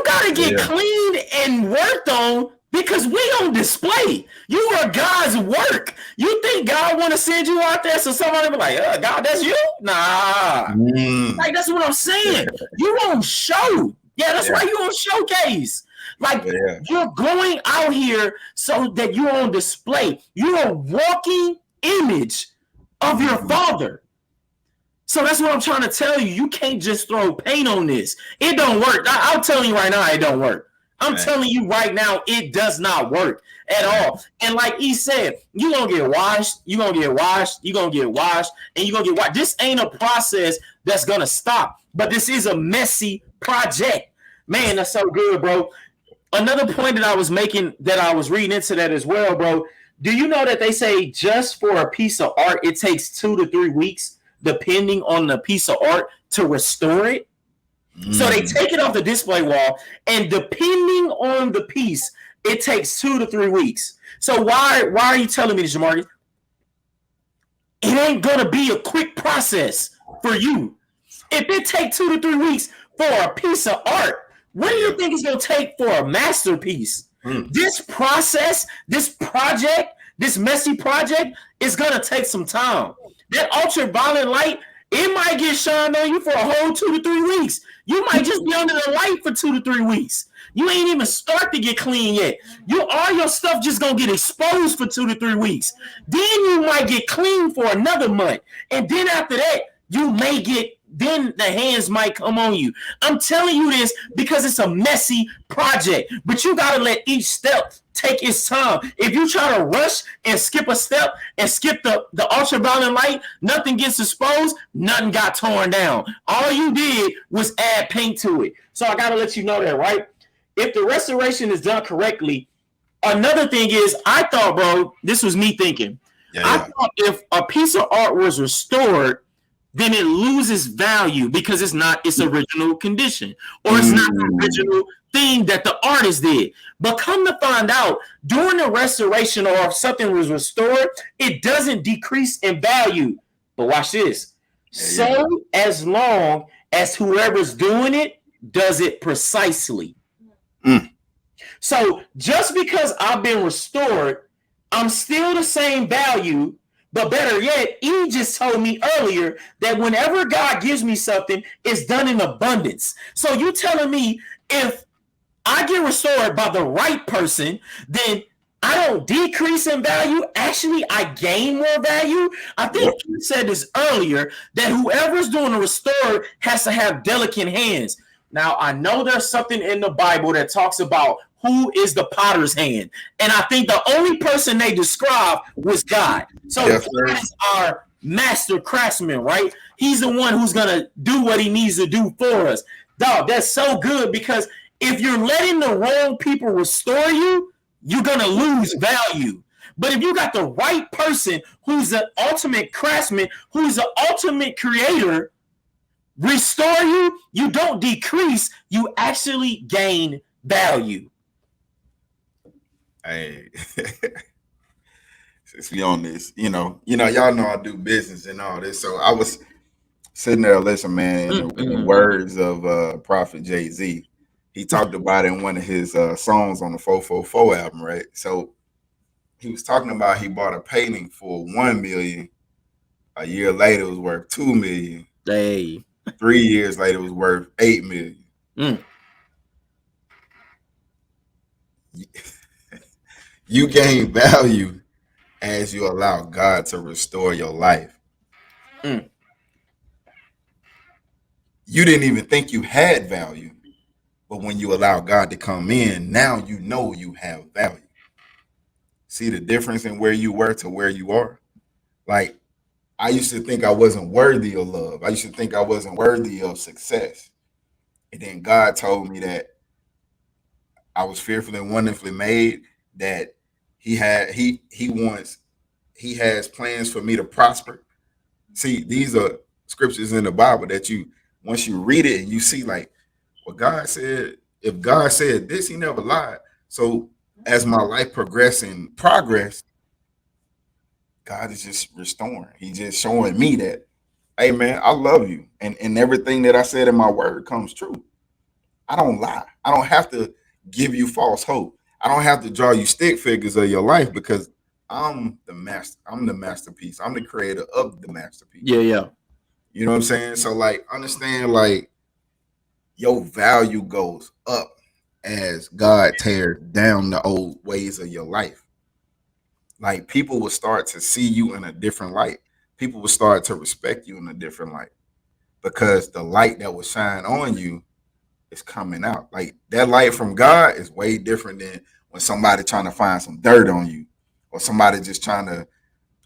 S2: got to get cleaned and worked on because we on display. You are God's work. You think God want to send you out there so somebody be like, God, that's you? Nah. Like, that's what I'm saying. You on show. Yeah, that's why you on showcase. Like, you're going out here so that you're on display. You're a walking image of your Father. So that's what I'm trying to tell you. You can't just throw paint on this. It don't work. I'm telling you right now, it don't work. I'm telling you right now, it does not work at all. And like he said, you're going to get washed. You're going to get washed. You're going to get washed. And you're going to get washed. This ain't a process that's going to stop. But this is a messy project. Man, that's so good, bro. Another point that I was making, that I was reading into that as well, bro. Do you know that they say just for a piece of art, it takes 2 to 3 weeks, depending on the piece of art, to restore it? So they take it off the display wall, and depending on the piece, it takes 2 to 3 weeks. So why are you telling me this, Jamarcus? It ain't gonna be a quick process for you. If it takes 2 to 3 weeks for a piece of art, what do you think it's gonna take for a masterpiece? This process, this project, this messy project is gonna take some time. That ultraviolet light, it might get shined on you for a whole 2 to 3 weeks. You might just be under the light for 2 to 3 weeks. You ain't even start to get clean yet. All your stuff just gonna get exposed for 2 to 3 weeks. Then you might get clean for another month. And then after that, then the hands might come on you. I'm telling you this because it's a messy project, but you got to let each step take its time. If you try to rush and skip a step and skip the ultraviolet light, nothing gets exposed, nothing got torn down. All you did was add paint to it. So I got to let you know that, right? If the restoration is done correctly, another thing is, I thought, bro, this was me thinking. I thought if a piece of art was restored, then it loses value because it's not its original condition, or it's not the original thing that the artist did. But come to find out, during the restoration, or if something was restored, it doesn't decrease in value. But watch this. So as long as whoever's doing it does it precisely. So just because I've been restored, I'm still the same value. But better yet, he just told me earlier that whenever God gives me something, it's done in abundance. So you telling me if I get restored by the right person, then I don't decrease in value. Actually, I gain more value. I think you said this earlier, that whoever's doing the restore has to have delicate hands. Now, I know there's something in the Bible that talks about who is the potter's hand. And I think the only person they described was God. So God is our master craftsman, right? He's the one who's going to do what he needs to do for us. Dog, that's so good, because if you're letting the wrong people restore you, you're going to lose value. But if you got the right person who's the ultimate craftsman, who's the ultimate creator, restore you, you don't decrease, you actually gain value.
S1: Hey, since we on this, y'all know I do business and all this. So I was sitting there listening, man, in the words of Prophet Jay-Z. He talked about it in one of his songs on the 444 album, right? So he was talking about he bought a painting for $1 million. A year later, it was worth $2 million.
S2: Hey.
S1: 3 years later, it was worth $8 million. You gain value as you allow God to restore your life. You didn't even think you had value, but when you allow God to come in, now you know you have value. See the difference in where you were to where you are? Like, I used to think I wasn't worthy of love. I used to think I wasn't worthy of success. And then God told me that I was fearfully and wonderfully made, that he has plans for me to prosper. See, these are scriptures in the Bible that once you read it and you see, like, what God said, if God said this, he never lied. So as my life progress, God is just restoring. He's just showing me that, hey man, I love you. And everything that I said in my word comes true. I don't lie. I don't have to give you false hope. I don't have to draw you stick figures of your life, because I'm the master. I'm the masterpiece. I'm the creator of the masterpiece.
S2: Yeah.
S1: You know what I'm saying? So, like, understand, like, your value goes up as God tears down the old ways of your life. Like, people will start to see you in a different light. People will start to respect you in a different light, because the light that will shine on you is coming out. Like, that light from God is way different than when somebody trying to find some dirt on you, or somebody just trying to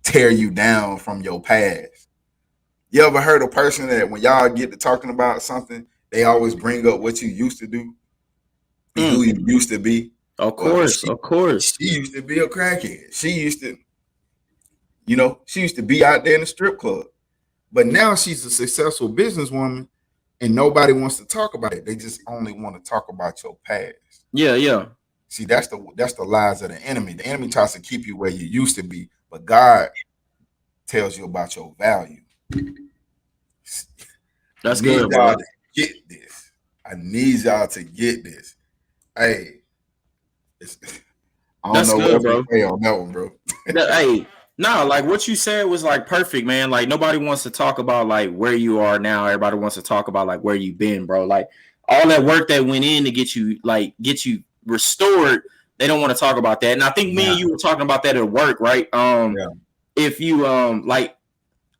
S1: tear you down from your past. You ever heard a person that when y'all get to talking about something, they always bring up what you used to do, who you used to be?
S2: Of course.
S1: She used to be a crackhead. She used to be out there in the strip club. But now she's a successful businesswoman, and nobody wants to talk about it. They just only want to talk about your past.
S2: Yeah.
S1: See, that's the lies of the enemy. The enemy tries to keep you where you used to be, but God tells you about your value.
S2: That's good, bro.
S1: Get this. I need y'all to get this. Hey, I don't know what to say on that one, bro.
S2: Hey, no, like what you said was like perfect, man. Like nobody wants to talk about like where you are now. Everybody wants to talk about like where you've been, bro. Like all that work that went in to get you restored. They don't want to talk about that. And I think me and you were talking about that at work, right? If you like,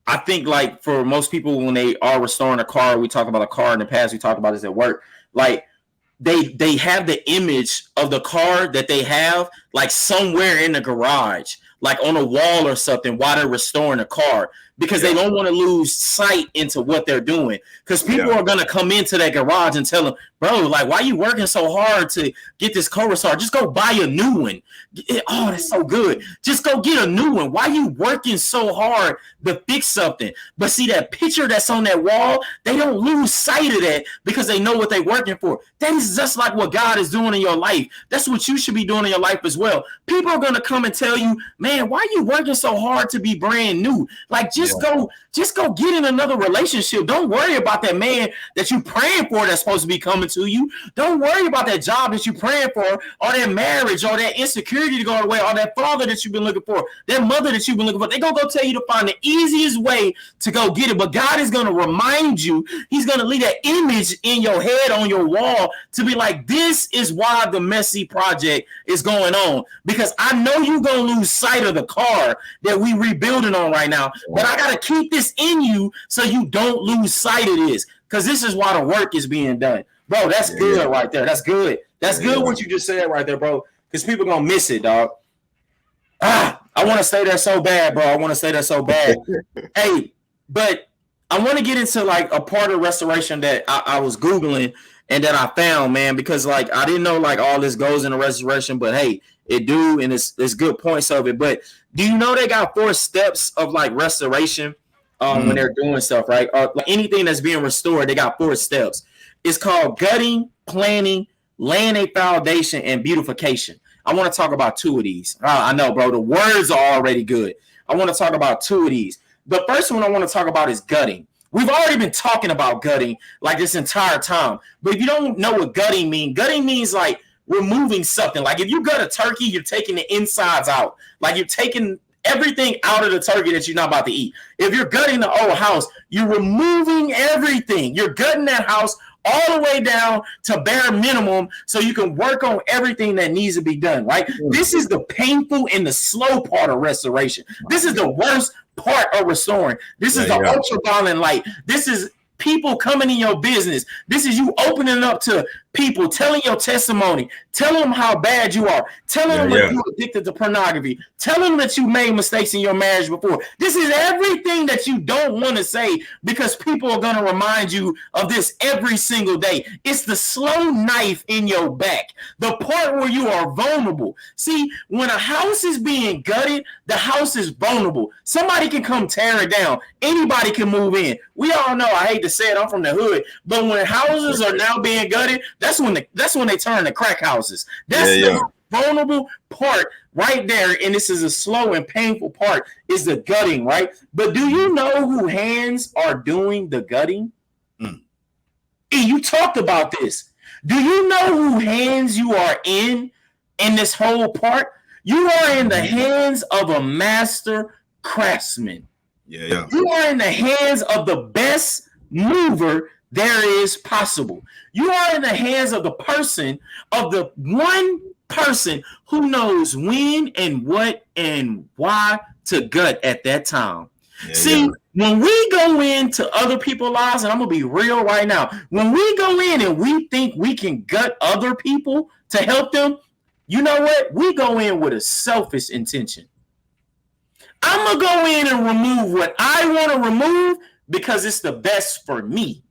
S2: I think like for most people when they are restoring a car, we talk about a car in the past. We talked about this at work, like. They have the image of the car that they have like somewhere in the garage, like on a wall or something, while they're restoring a car, because they don't want to lose sight into what they're doing. Because people are going to come into that garage and tell them, bro, like, why are you working so hard to get this car restored? Just go buy a new one. Oh, that's so good. Just go get a new one. Why are you working so hard to fix something? But see, that picture that's on that wall, they don't lose sight of that because they know what they're working for. That is just like what God is doing in your life. That's what you should be doing in your life as well. People are going to come and tell you, man, why are you working so hard to be brand new? Like, just go get in another relationship. Don't worry about that man that you praying for that's supposed to be coming to you. Don't worry about that job that you praying for, or that marriage, or that insecurity to go away, or that father that you've been looking for, that mother that you've been looking for. They're going to go tell you to find the easiest way to go get it. But God is going to remind you. He's going to leave that image in your head on your wall to be like, this is why the messy project is going on. Because I know you're going to lose sight of the car that we rebuilding on right now. But I got to keep this in you so you don't lose sight of this. Because this is why the work is being done. Bro, that's good right there. That's good. That's good what you just said right there, bro. Because people are going to miss it, dog. I want to say that so bad, bro. I want to say that so bad. Hey, but I want to get into like a part of restoration that I was Googling and that I found, man, because like I didn't know like all this goes into restoration, but hey, it do, and it's good points of it. But do you know they got 4 steps of like restoration? when they're doing stuff, right? Or like anything that's being restored, they got 4 steps. It's called gutting, planning, laying a foundation, and beautification. I want to talk about 2 of these. I know, bro. The words are already good. I want to talk about 2 of these. The first one I want to talk about is gutting. We've already been talking about gutting like this entire time. But if you don't know what gutting means like removing something. Like if you gut a turkey, you're taking the insides out. Like you're taking everything out of the turkey that you're not about to eat. If you're gutting the old house, you're removing everything. You're gutting that house all the way down to bare minimum so you can work on everything that needs to be done, right? This is the painful and the slow part of restoration. This is the worst part of restoring. This is the ultraviolet light. This is people coming in your business. This is you opening up to people, telling your testimony, telling them how bad you are, telling them that you're addicted to pornography, telling them that you made mistakes in your marriage before. This is everything that you don't want to say because people are going to remind you of this every single day. It's the slow knife in your back, the part where you are vulnerable. See, when a house is being gutted, the house is vulnerable. Somebody can come tear it down. Anybody can move in. We all know, I hate to say it, I'm from the hood, but when houses are now being gutted, that's when they turn to crack houses. That's the vulnerable part right there, and this is a slow and painful part, is the gutting, right? But do you know who hands are doing the gutting? You talked about this. Do you know who hands you are in this whole part? You are in the hands of a master craftsman. You are in the hands of the best mover there is possible. You are in the hands of the person, of the one person who knows when and what and why to gut at that time. When we go into other people's lives, and I'm going to be real right now, when we go in and we think we can gut other people to help them, you know what? We go in with a selfish intention. I'm going to go in and remove what I want to remove because it's the best for me.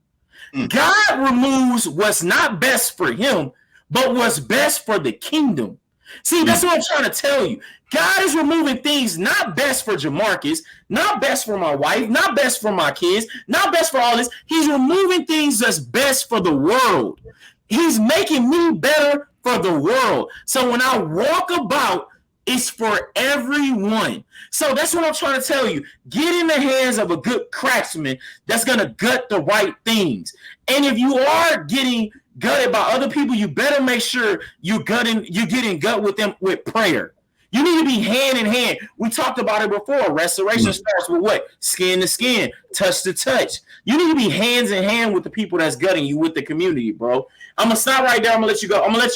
S2: God removes what's not best for him, but what's best for the kingdom. See, that's what I'm trying to tell you. God is removing things not best for Jamarcus, not best for my wife, not best for my kids, not best for all this. He's removing things that's best for the world. He's making me better for the world. So when I walk about, it's for everyone. So that's what I'm trying to tell you. Get in the hands of a good craftsman that's going to gut the right things. And if you are getting gutted by other people, you better make sure you're getting gut with them with prayer. You need to be hand in hand. We talked about it before. Restoration starts with what? Skin to skin, touch to touch. You need to be hands in hand with the people that's gutting you, with the community, bro. I'm gonna stop right there. I'm gonna let you go. I'm gonna let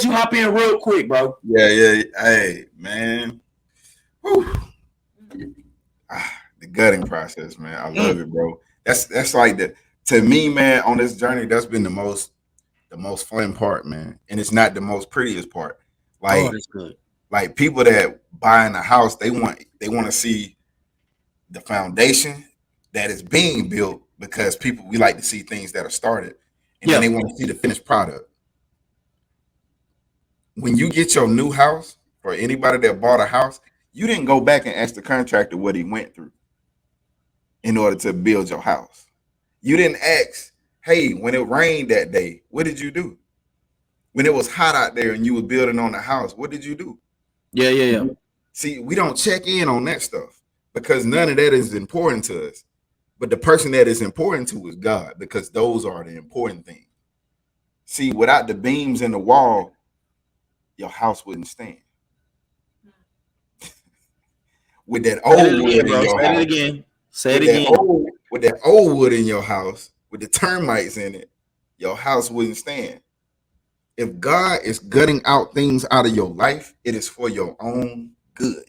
S2: you hop in real quick, bro.
S1: Hey, man. The gutting process, man. I love it, bro. That's like to me, man, on this journey, that's been the most fun part, man. And it's not the most prettiest part. Like,
S2: that's good.
S1: Like people that buy in a house, they want to see the foundation that is being built, because we like to see things that are started, and then they want to see the finished product. When you get your new house, for anybody that bought a house, you didn't go back and ask the contractor what he went through in order to build your house. You didn't ask, hey, when it rained that day, what did you do? When it was hot out there and you were building on the house, what did you do?
S2: Yeah.
S1: See, we don't check in on that stuff because none of that is important to us. But the person that is important to is God, because those are the important things. See, without the beams in the wall, your house wouldn't stand. With that old wood in your house. Say it again. With that old wood in your house, with the termites in it, your house wouldn't stand. If God is gutting out things out of your life, it is for your own good.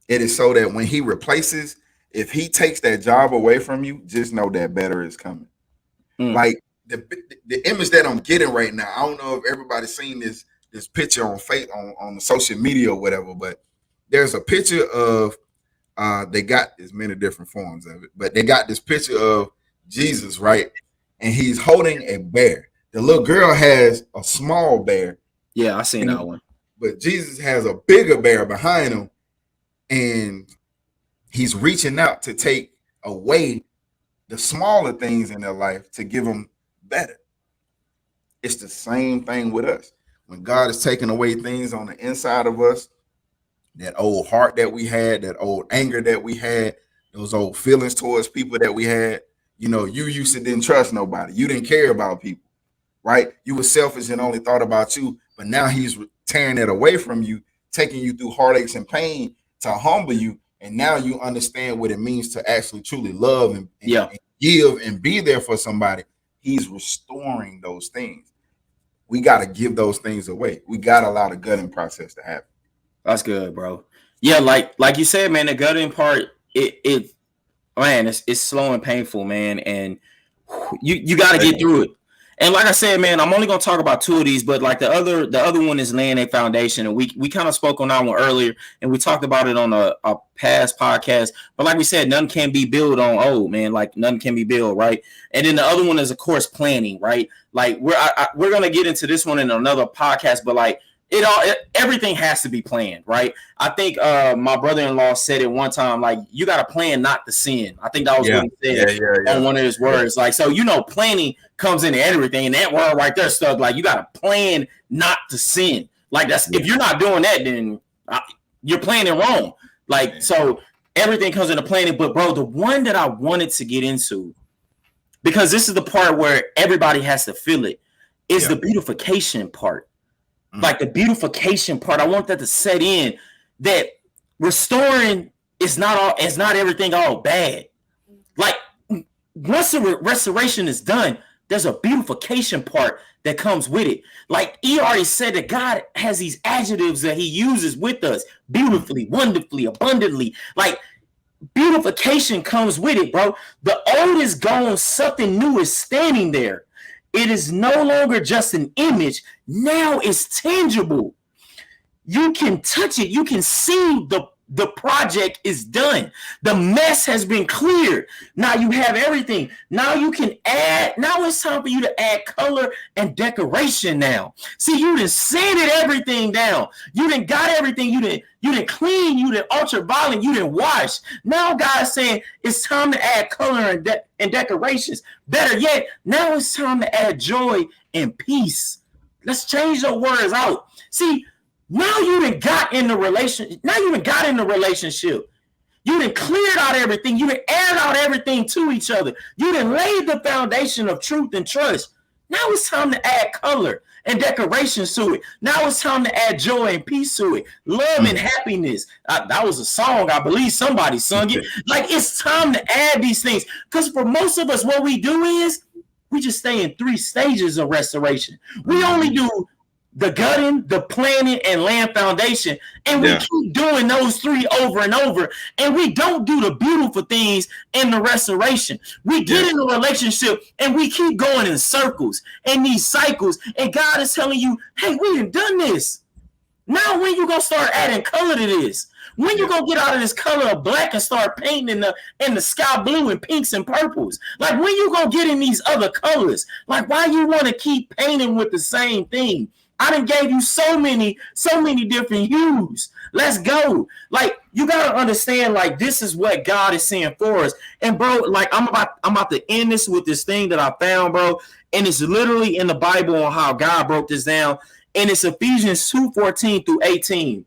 S1: It is so that when he replaces, if he takes that job away from you, just know that better is coming. Like the image that I'm getting right now, I don't know if everybody's seen this picture on the social media or whatever, but there's a picture of they got as many different forms of it, but they got this picture of Jesus, right? And he's holding a bear. The little girl has a small bear.
S2: Yeah, I seen that one.
S1: But Jesus has a bigger bear behind him, and he's reaching out to take away the smaller things in their life to give them better. It's the same thing with us. When God is taking away things on the inside of us, that old heart that we had, that old anger that we had, those old feelings towards people that we had, you used to didn't trust nobody. You didn't care about people, right? You were selfish and only thought about you. But now he's tearing it away from you, taking you through heartaches and pain to humble you. And now you understand what it means to actually truly love and give and be there for somebody. He's restoring those things. We got to give those things away. We got to allow the gutting process to happen.
S2: That's good, bro. Yeah, like you said, man, the gutting part, it's slow and painful, man, and you got to get through it. And like I said, man, I'm only gonna talk about two of these, but like the other one is laying a foundation, and we kind of spoke on that one earlier, and we talked about it on a past podcast. But like we said, none can be built on old, man. Like none can be built, right? And then the other one is, of course, planning, right? Like we're gonna get into this one in another podcast, but like everything has to be planned, right? I think my brother-in-law said it one time, like you got to plan not to sin. I think that was what he said on one of his words. Like, so planning comes into everything, and that word right there stuck. Like you got to plan not to sin. Like if you're not doing that, then you're planning wrong. Like, so everything comes into planning. But bro, the one that I wanted to get into, because this is the part where everybody has to feel it, is the beautification part. Like the beautification part, I want that to set in, that restoring is not everything all bad. Like once the restoration is done, there's a beautification part that comes with it. Like he already said that God has these adjectives that he uses with us: beautifully, wonderfully, abundantly. Like beautification comes with it, bro. The old is gone, something new is standing there. It is no longer just an image. Now it's tangible. You can touch it. You can see the project is done. The mess has been cleared. Now you have everything. Now you can add. Now it's time for you to add color and decoration now. See, you done sanded everything down. You done got everything. You done clean. You done ultraviolet. You done wash. Now God's saying it's time to add color and decorations. Better yet, now it's time to add joy and peace. Let's change the words out. See, now you done got in the relationship. Now you done got in the relationship. You done cleared out everything. You done aired out everything to each other. You done laid the foundation of truth and trust. Now it's time to add color and decorations to it. Now it's time to add joy and peace to it. Love and happiness. That was a song. I believe somebody sung it. Like it's time to add these things. Because for most of us, what we do is we just stay in 3 stages of restoration. We only do the gutting, the planning, and laying foundation. And we keep doing those 3 over and over. And we don't do the beautiful things in the restoration. We get in a relationship and we keep going in circles and these cycles. And God is telling you, hey, we done done this. Now when you going to start adding color to this? When you going to get out of this color of black and start painting in the sky blue and pinks and purples? Like when you going to get in these other colors? Like why you want to keep painting with the same thing? I done gave you so many different hues. Let's go. Like you gotta understand, like this is what God is saying for us. And bro, like I'm about to end this with this thing that I found, bro. And it's literally in the Bible on how God broke this down. And it's Ephesians 2:14 through 18.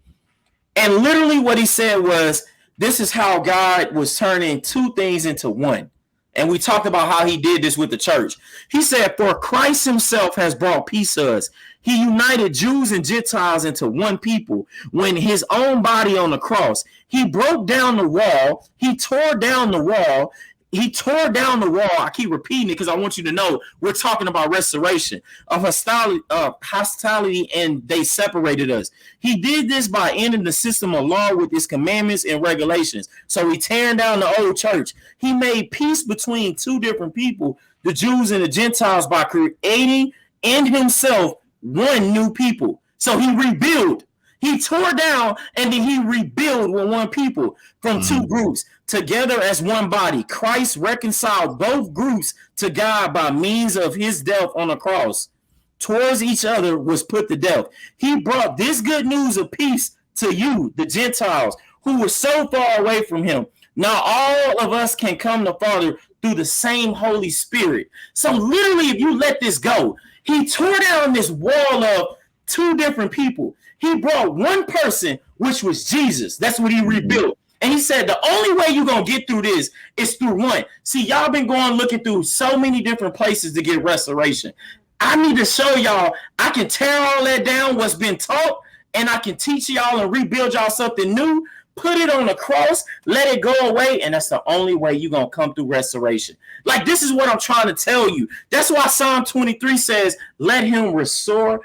S2: And literally what he said was, this is how God was turning 2 things into one. And we talked about how he did this with the church. He said, for Christ himself has brought peace to us. He united Jews and Gentiles into one people when his own body on the cross. He broke down the wall. He tore down the wall. He tore down the wall. I keep repeating it because I want you to know we're talking about restoration of hostility, and they separated us. He did this by ending the system of law with its commandments and regulations. So he tearing down the old church. He made peace between 2 different people, the Jews and the Gentiles, by creating in himself one new people. So he rebuilt. He tore down and then he rebuilt with one people from 2 groups together as one body. Christ reconciled both groups to God by means of his death on the cross. Towards each other was put to death. He brought this good news of peace to you, the Gentiles, who were so far away from him. Now all of us can come to Father through the same Holy Spirit. So literally, if you let this go, he tore down this wall of two different people. He brought one person, which was Jesus. That's what he rebuilt. And he said, the only way you're going to get through this is through one. See, y'all been going looking through so many different places to get restoration. I need to show y'all I can tear all that down, what's been taught, and I can teach y'all and rebuild y'all something new. Put it on the cross, let it go away, and that's the only way you're going to come through restoration. Like, this is what I'm trying to tell you. That's why Psalm 23 says, let him restore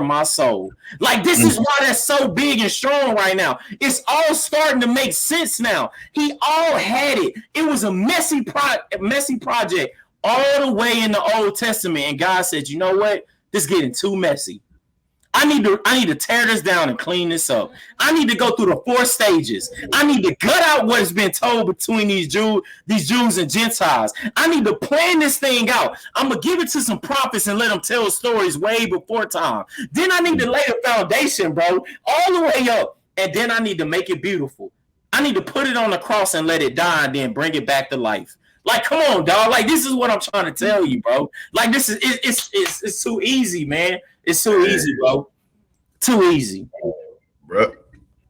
S2: my soul. Like, this is why that's so big and strong right now. It's all starting to make sense now. He all had it. It was a messy project all the way in the Old Testament, and God said, you know what? This is getting too messy. I need to tear this down and clean this up. I need to go through the 4 stages. I need to gut out what has been told between these Jews and Gentiles. I need to plan this thing out. I'm gonna give it to some prophets and let them tell stories way before time. Then I need to lay the foundation, bro, all the way up, and then I need to make it beautiful. I need to put it on the cross and let it die, and then bring it back to life. Like, come on, dog. Like, this is what I'm trying to tell you, bro. Like, this is it's too easy, man. It's too easy, bro. Too easy.
S1: Bro.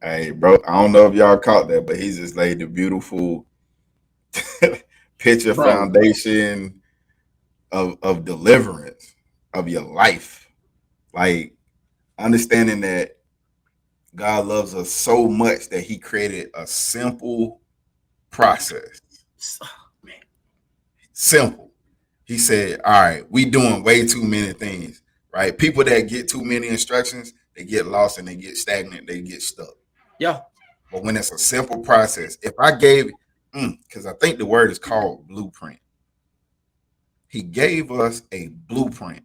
S1: Hey, bro. I don't know if y'all caught that, but he just laid the beautiful picture foundation of deliverance of your life. Like, understanding that God loves us so much that he created a simple process. Simple. He said, all right, we doing way too many things, right? People that get too many instructions, they get lost and they get stagnant, they get stuck.
S2: Yeah.
S1: But when it's a simple process, if I gave, because I think the word is called blueprint. He gave us a blueprint,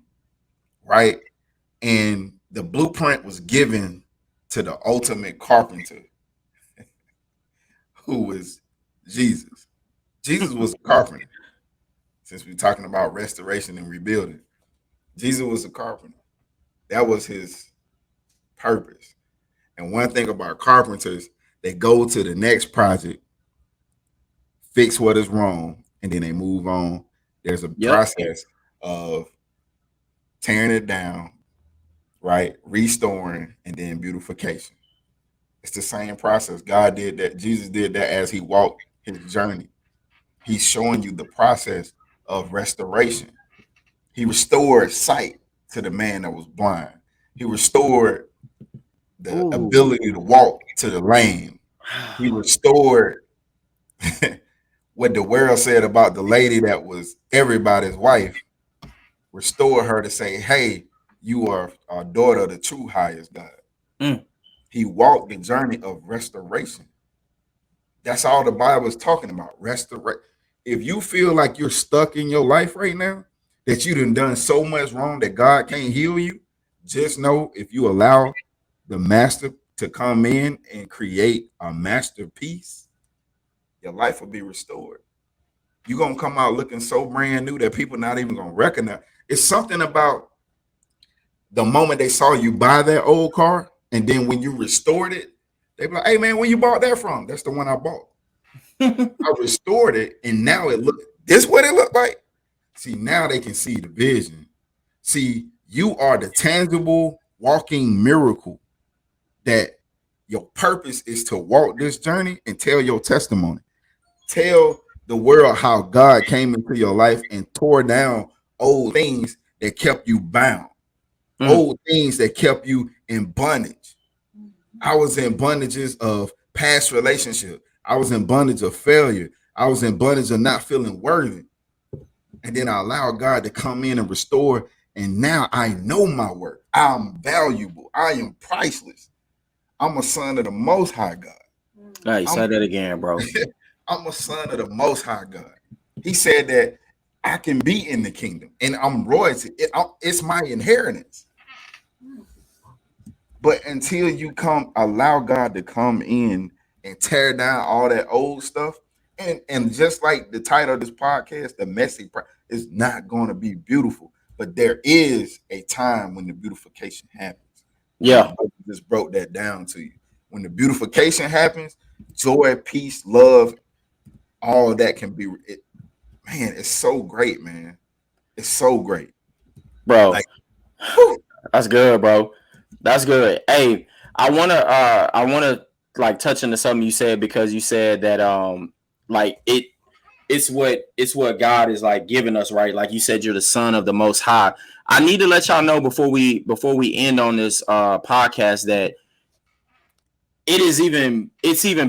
S1: right? And the blueprint was given to the ultimate carpenter, who was Jesus. Jesus was a carpenter. Since we're talking about restoration and rebuilding, Jesus was a carpenter. That was his purpose. And one thing about carpenters, they go to the next project, fix what is wrong, and then they move on. There's a process of tearing it down, right? Restoring, and then beautification. It's the same process. God did that. Jesus did that as he walked his journey. He's showing you the process of restoration. He restored sight to the man that was blind. He restored the ability to walk to the lame. He restored what the world said about the lady that was everybody's wife. Restore her to say, hey, you are a daughter of the true highest God. He walked the journey of restoration. That's all the Bible is talking about. Restoration. If you feel like you're stuck in your life right now, that you done so much wrong that God can't heal you, just know if you allow the master to come in and create a masterpiece, your life will be restored. You're going to come out looking so brand new that people not even going to recognize. It's something about the moment they saw you buy that old car, and then when you restored it, they be like, hey, man, where you bought that from? That's the one I bought. I restored it, and now it look. This what it looked like. See, now they can see the vision. See, you are the tangible walking miracle that your purpose is to walk this journey and tell your testimony. Tell the world how God came into your life and tore down old things that kept you bound, old things that kept you in bondage. I was in bondages of past relationships. I was in bondage of failure. I was in bondage of not feeling worthy. And then I allowed God to come in and restore. And now I know my worth. I'm valuable. I am priceless. I'm a son of the Most High God.
S2: All right, say that again, bro.
S1: I'm a son of the Most High God. He said that I can be in the kingdom and I'm royalty. It's my inheritance. But until you allow God to come in and tear down all that old stuff, and just like the title of this podcast, the messy is not going to be beautiful. But there is a time when the beautification happens.
S2: Yeah.
S1: I just broke that down to you. When the beautification happens, joy, peace, love, all that can be man, it's so great, man. It's so great.
S2: bro.
S1: Like, whew.
S2: That's good, bro. That's good. Hey, I wanna like touch into something you said, because you said that like it's what God is like giving us, right? Like you said, you're the son of the most high. I need to let y'all know before we end on this podcast that it's even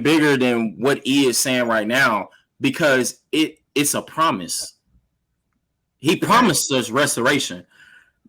S2: bigger than what E is saying right now, because it's a promise. He
S1: Right.
S2: promised us restoration.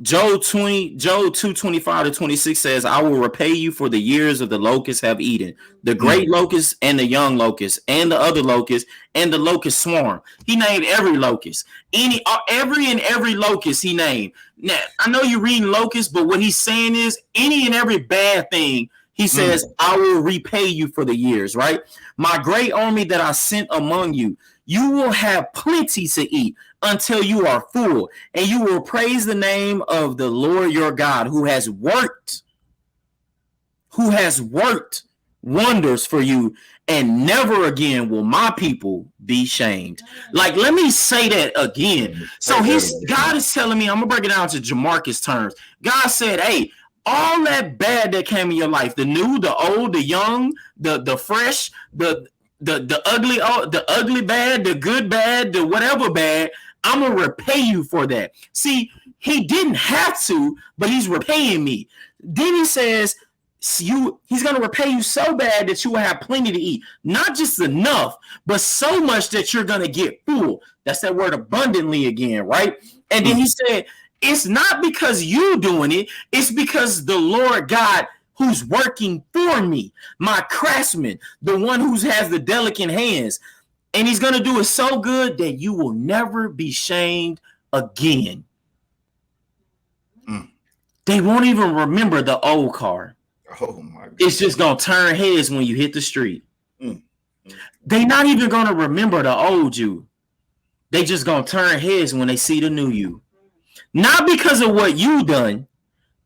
S2: Job 2:25-26 says, I will repay you for the years of the locusts have eaten, the
S1: Mm,
S2: great locust and the young locust, and the other locust, and the locust swarm. He named every locust. Every locust he named. Now, I know you're reading locust, but what he's saying is any and every bad thing, he says,
S1: mm,
S2: I will repay you for the years, right? My great army that I sent among you, you will have plenty to eat until you are full, and you will praise the name of the Lord your God, who has worked wonders for you, and never again will my people be shamed. Like, let me say that again. So
S1: say that
S2: God
S1: again.
S2: is telling me, I'm gonna break it down to Jamarcus terms. God said, hey, all that bad that came in your life, the new, the old, the young, the fresh, the ugly, the ugly bad, the good bad, the whatever bad, I'm gonna repay you for that. See, he didn't have to, but he's repaying me. Then he says, he's going to repay you so bad that you will have plenty to eat, not just enough, but so much that you're going to get full. That's that word abundantly again, right? And then
S1: Mm,
S2: he said, it's not because you doing it, it's because the Lord God who's working for me, my craftsman, the one who has the delicate hands, and he's going to do it so good that you will never be shamed again.
S1: mm.
S2: They won't even remember the old car.
S1: Oh my
S2: It's
S1: God.
S2: just gonna turn heads when you hit the street.
S1: Mm, mm,
S2: They not even gonna remember the old you. They just gonna turn heads when they see the new you. Not because of what you done,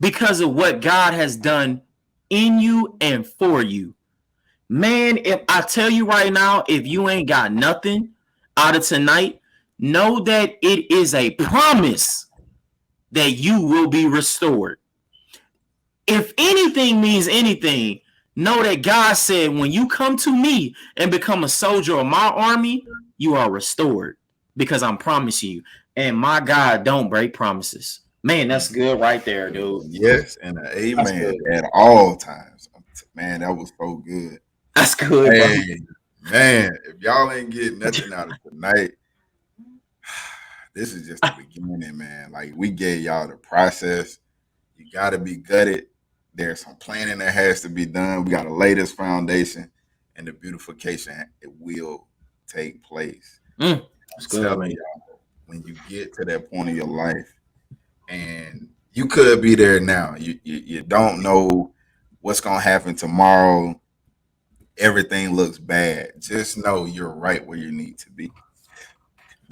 S2: because of what God has done in you and for you. Man, if I tell you right now, if you ain't got nothing out of tonight, know that it is a promise that you will be restored. If anything means anything, know that God said, when you come to me and become a soldier of my army, you are restored, because I'm promising you. And my God don't break promises. Man,
S1: mm.
S2: that's good right there, dude.
S1: Yes, and an
S2: That's
S1: amen
S2: good.
S1: at all times. Man, that was so good.
S2: That's good, bro.
S1: Hey, man, if y'all ain't getting nothing out of tonight, this is just the beginning, man. Like, we gave y'all the process. You got to be gutted. There's some planning that has to be done. We got to lay this foundation, and the beautification, it will take place.
S2: That's
S1: I'm
S2: good,
S1: telling
S2: man.
S1: y'all, when you get to that point of your life, and you could be there now, you don't know what's gonna happen tomorrow. Everything looks bad. Just know you're right where you need to be.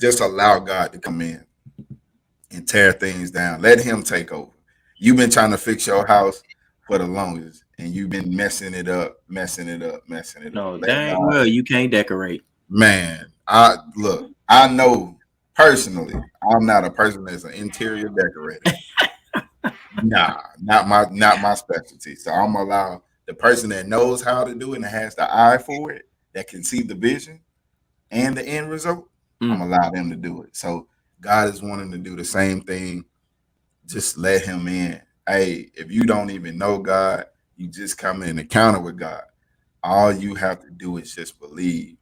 S1: Just allow God to come in and tear things down. Let Him take over. You've been trying to fix your house for the longest, and you've been messing it up, messing it up, messing it up.
S2: No,
S1: Let
S2: dang
S1: God,
S2: well, you can't decorate.
S1: man. I look. I know personally, I'm not a person that's an interior decorator. Nah, not my specialty. So I'm gonna allow the person that knows how to do it and has the eye for it, that can see the vision and the end result. I'm
S2: Mm,
S1: gonna allow them to do it. So God is wanting to do the same thing. Just let Him in. Hey, if you don't even know God, you just come in an encounter with God. All you have to do is just believe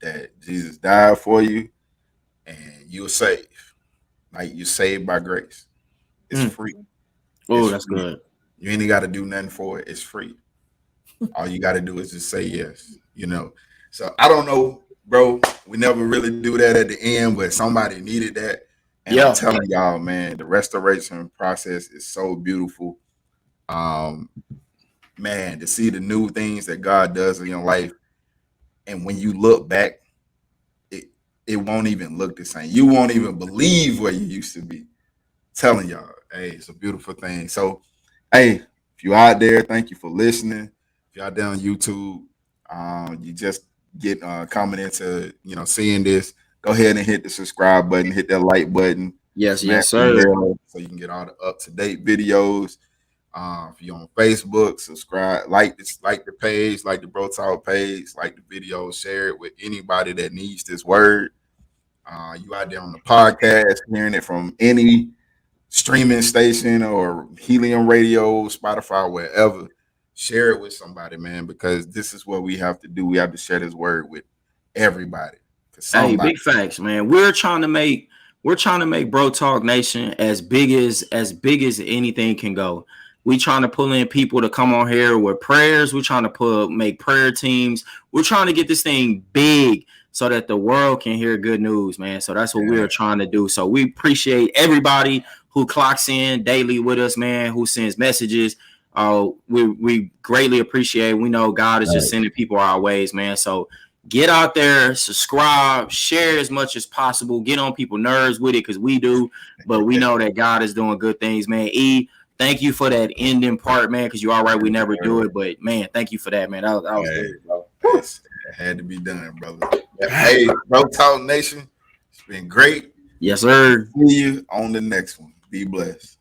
S1: that Jesus died for you and you're saved. Like, you're saved by grace. It's
S2: mm.
S1: free.
S2: Oh,
S1: It's
S2: that's
S1: free.
S2: good.
S1: You ain't got to do nothing for it. It's free. All you got to do is just say yes. So I don't know, bro. We never really do that at the end, but somebody needed that. And I'm
S2: Yeah.
S1: telling y'all, man, the restoration process is so beautiful. Um, man, to see the new things that God does in your life. And when you look back, it it won't even look the same. You won't even believe where you used to be. Telling y'all, hey, it's a beautiful thing. So, hey, if you out there, thank you for listening. If y'all down on YouTube, you just get coming into seeing this, go ahead and hit the subscribe button, hit that like button,
S2: Yes,
S1: smash
S2: yes,
S1: the
S2: sir.
S1: bell so you can get all the up-to-date videos. If you're on Facebook, subscribe, like the page, like the BroTalk page, like the video, share it with anybody that needs this word. You out there on the podcast, hearing it from any streaming station or Helium Radio, Spotify, wherever. Share it with somebody, man, because this is what we have to do. We have to share this word with everybody.
S2: Hey,
S1: Somebody.
S2: big facts, man. We're trying to make BroTalk Nation as big as anything can go. We trying to pull in people to come on here with prayers. We're trying to make prayer teams. We're trying to get this thing big so that the world can hear good news, man. So that's what we're trying to do. So we appreciate everybody who clocks in daily with us, man, who sends messages. We greatly appreciate it. We know God is just sending people our ways, man. So get out there, subscribe, share as much as possible. Get on people's nerves with it because we do, but we know that God is doing good things, man. Thank you for that ending part, man, because you're all right. We never do it, but man, thank you for that, man. That was good, bro.
S1: It had to be done, brother. Hey, BroTalk Nation, it's been great.
S2: Yes, sir.
S1: See you on the next one. Be blessed.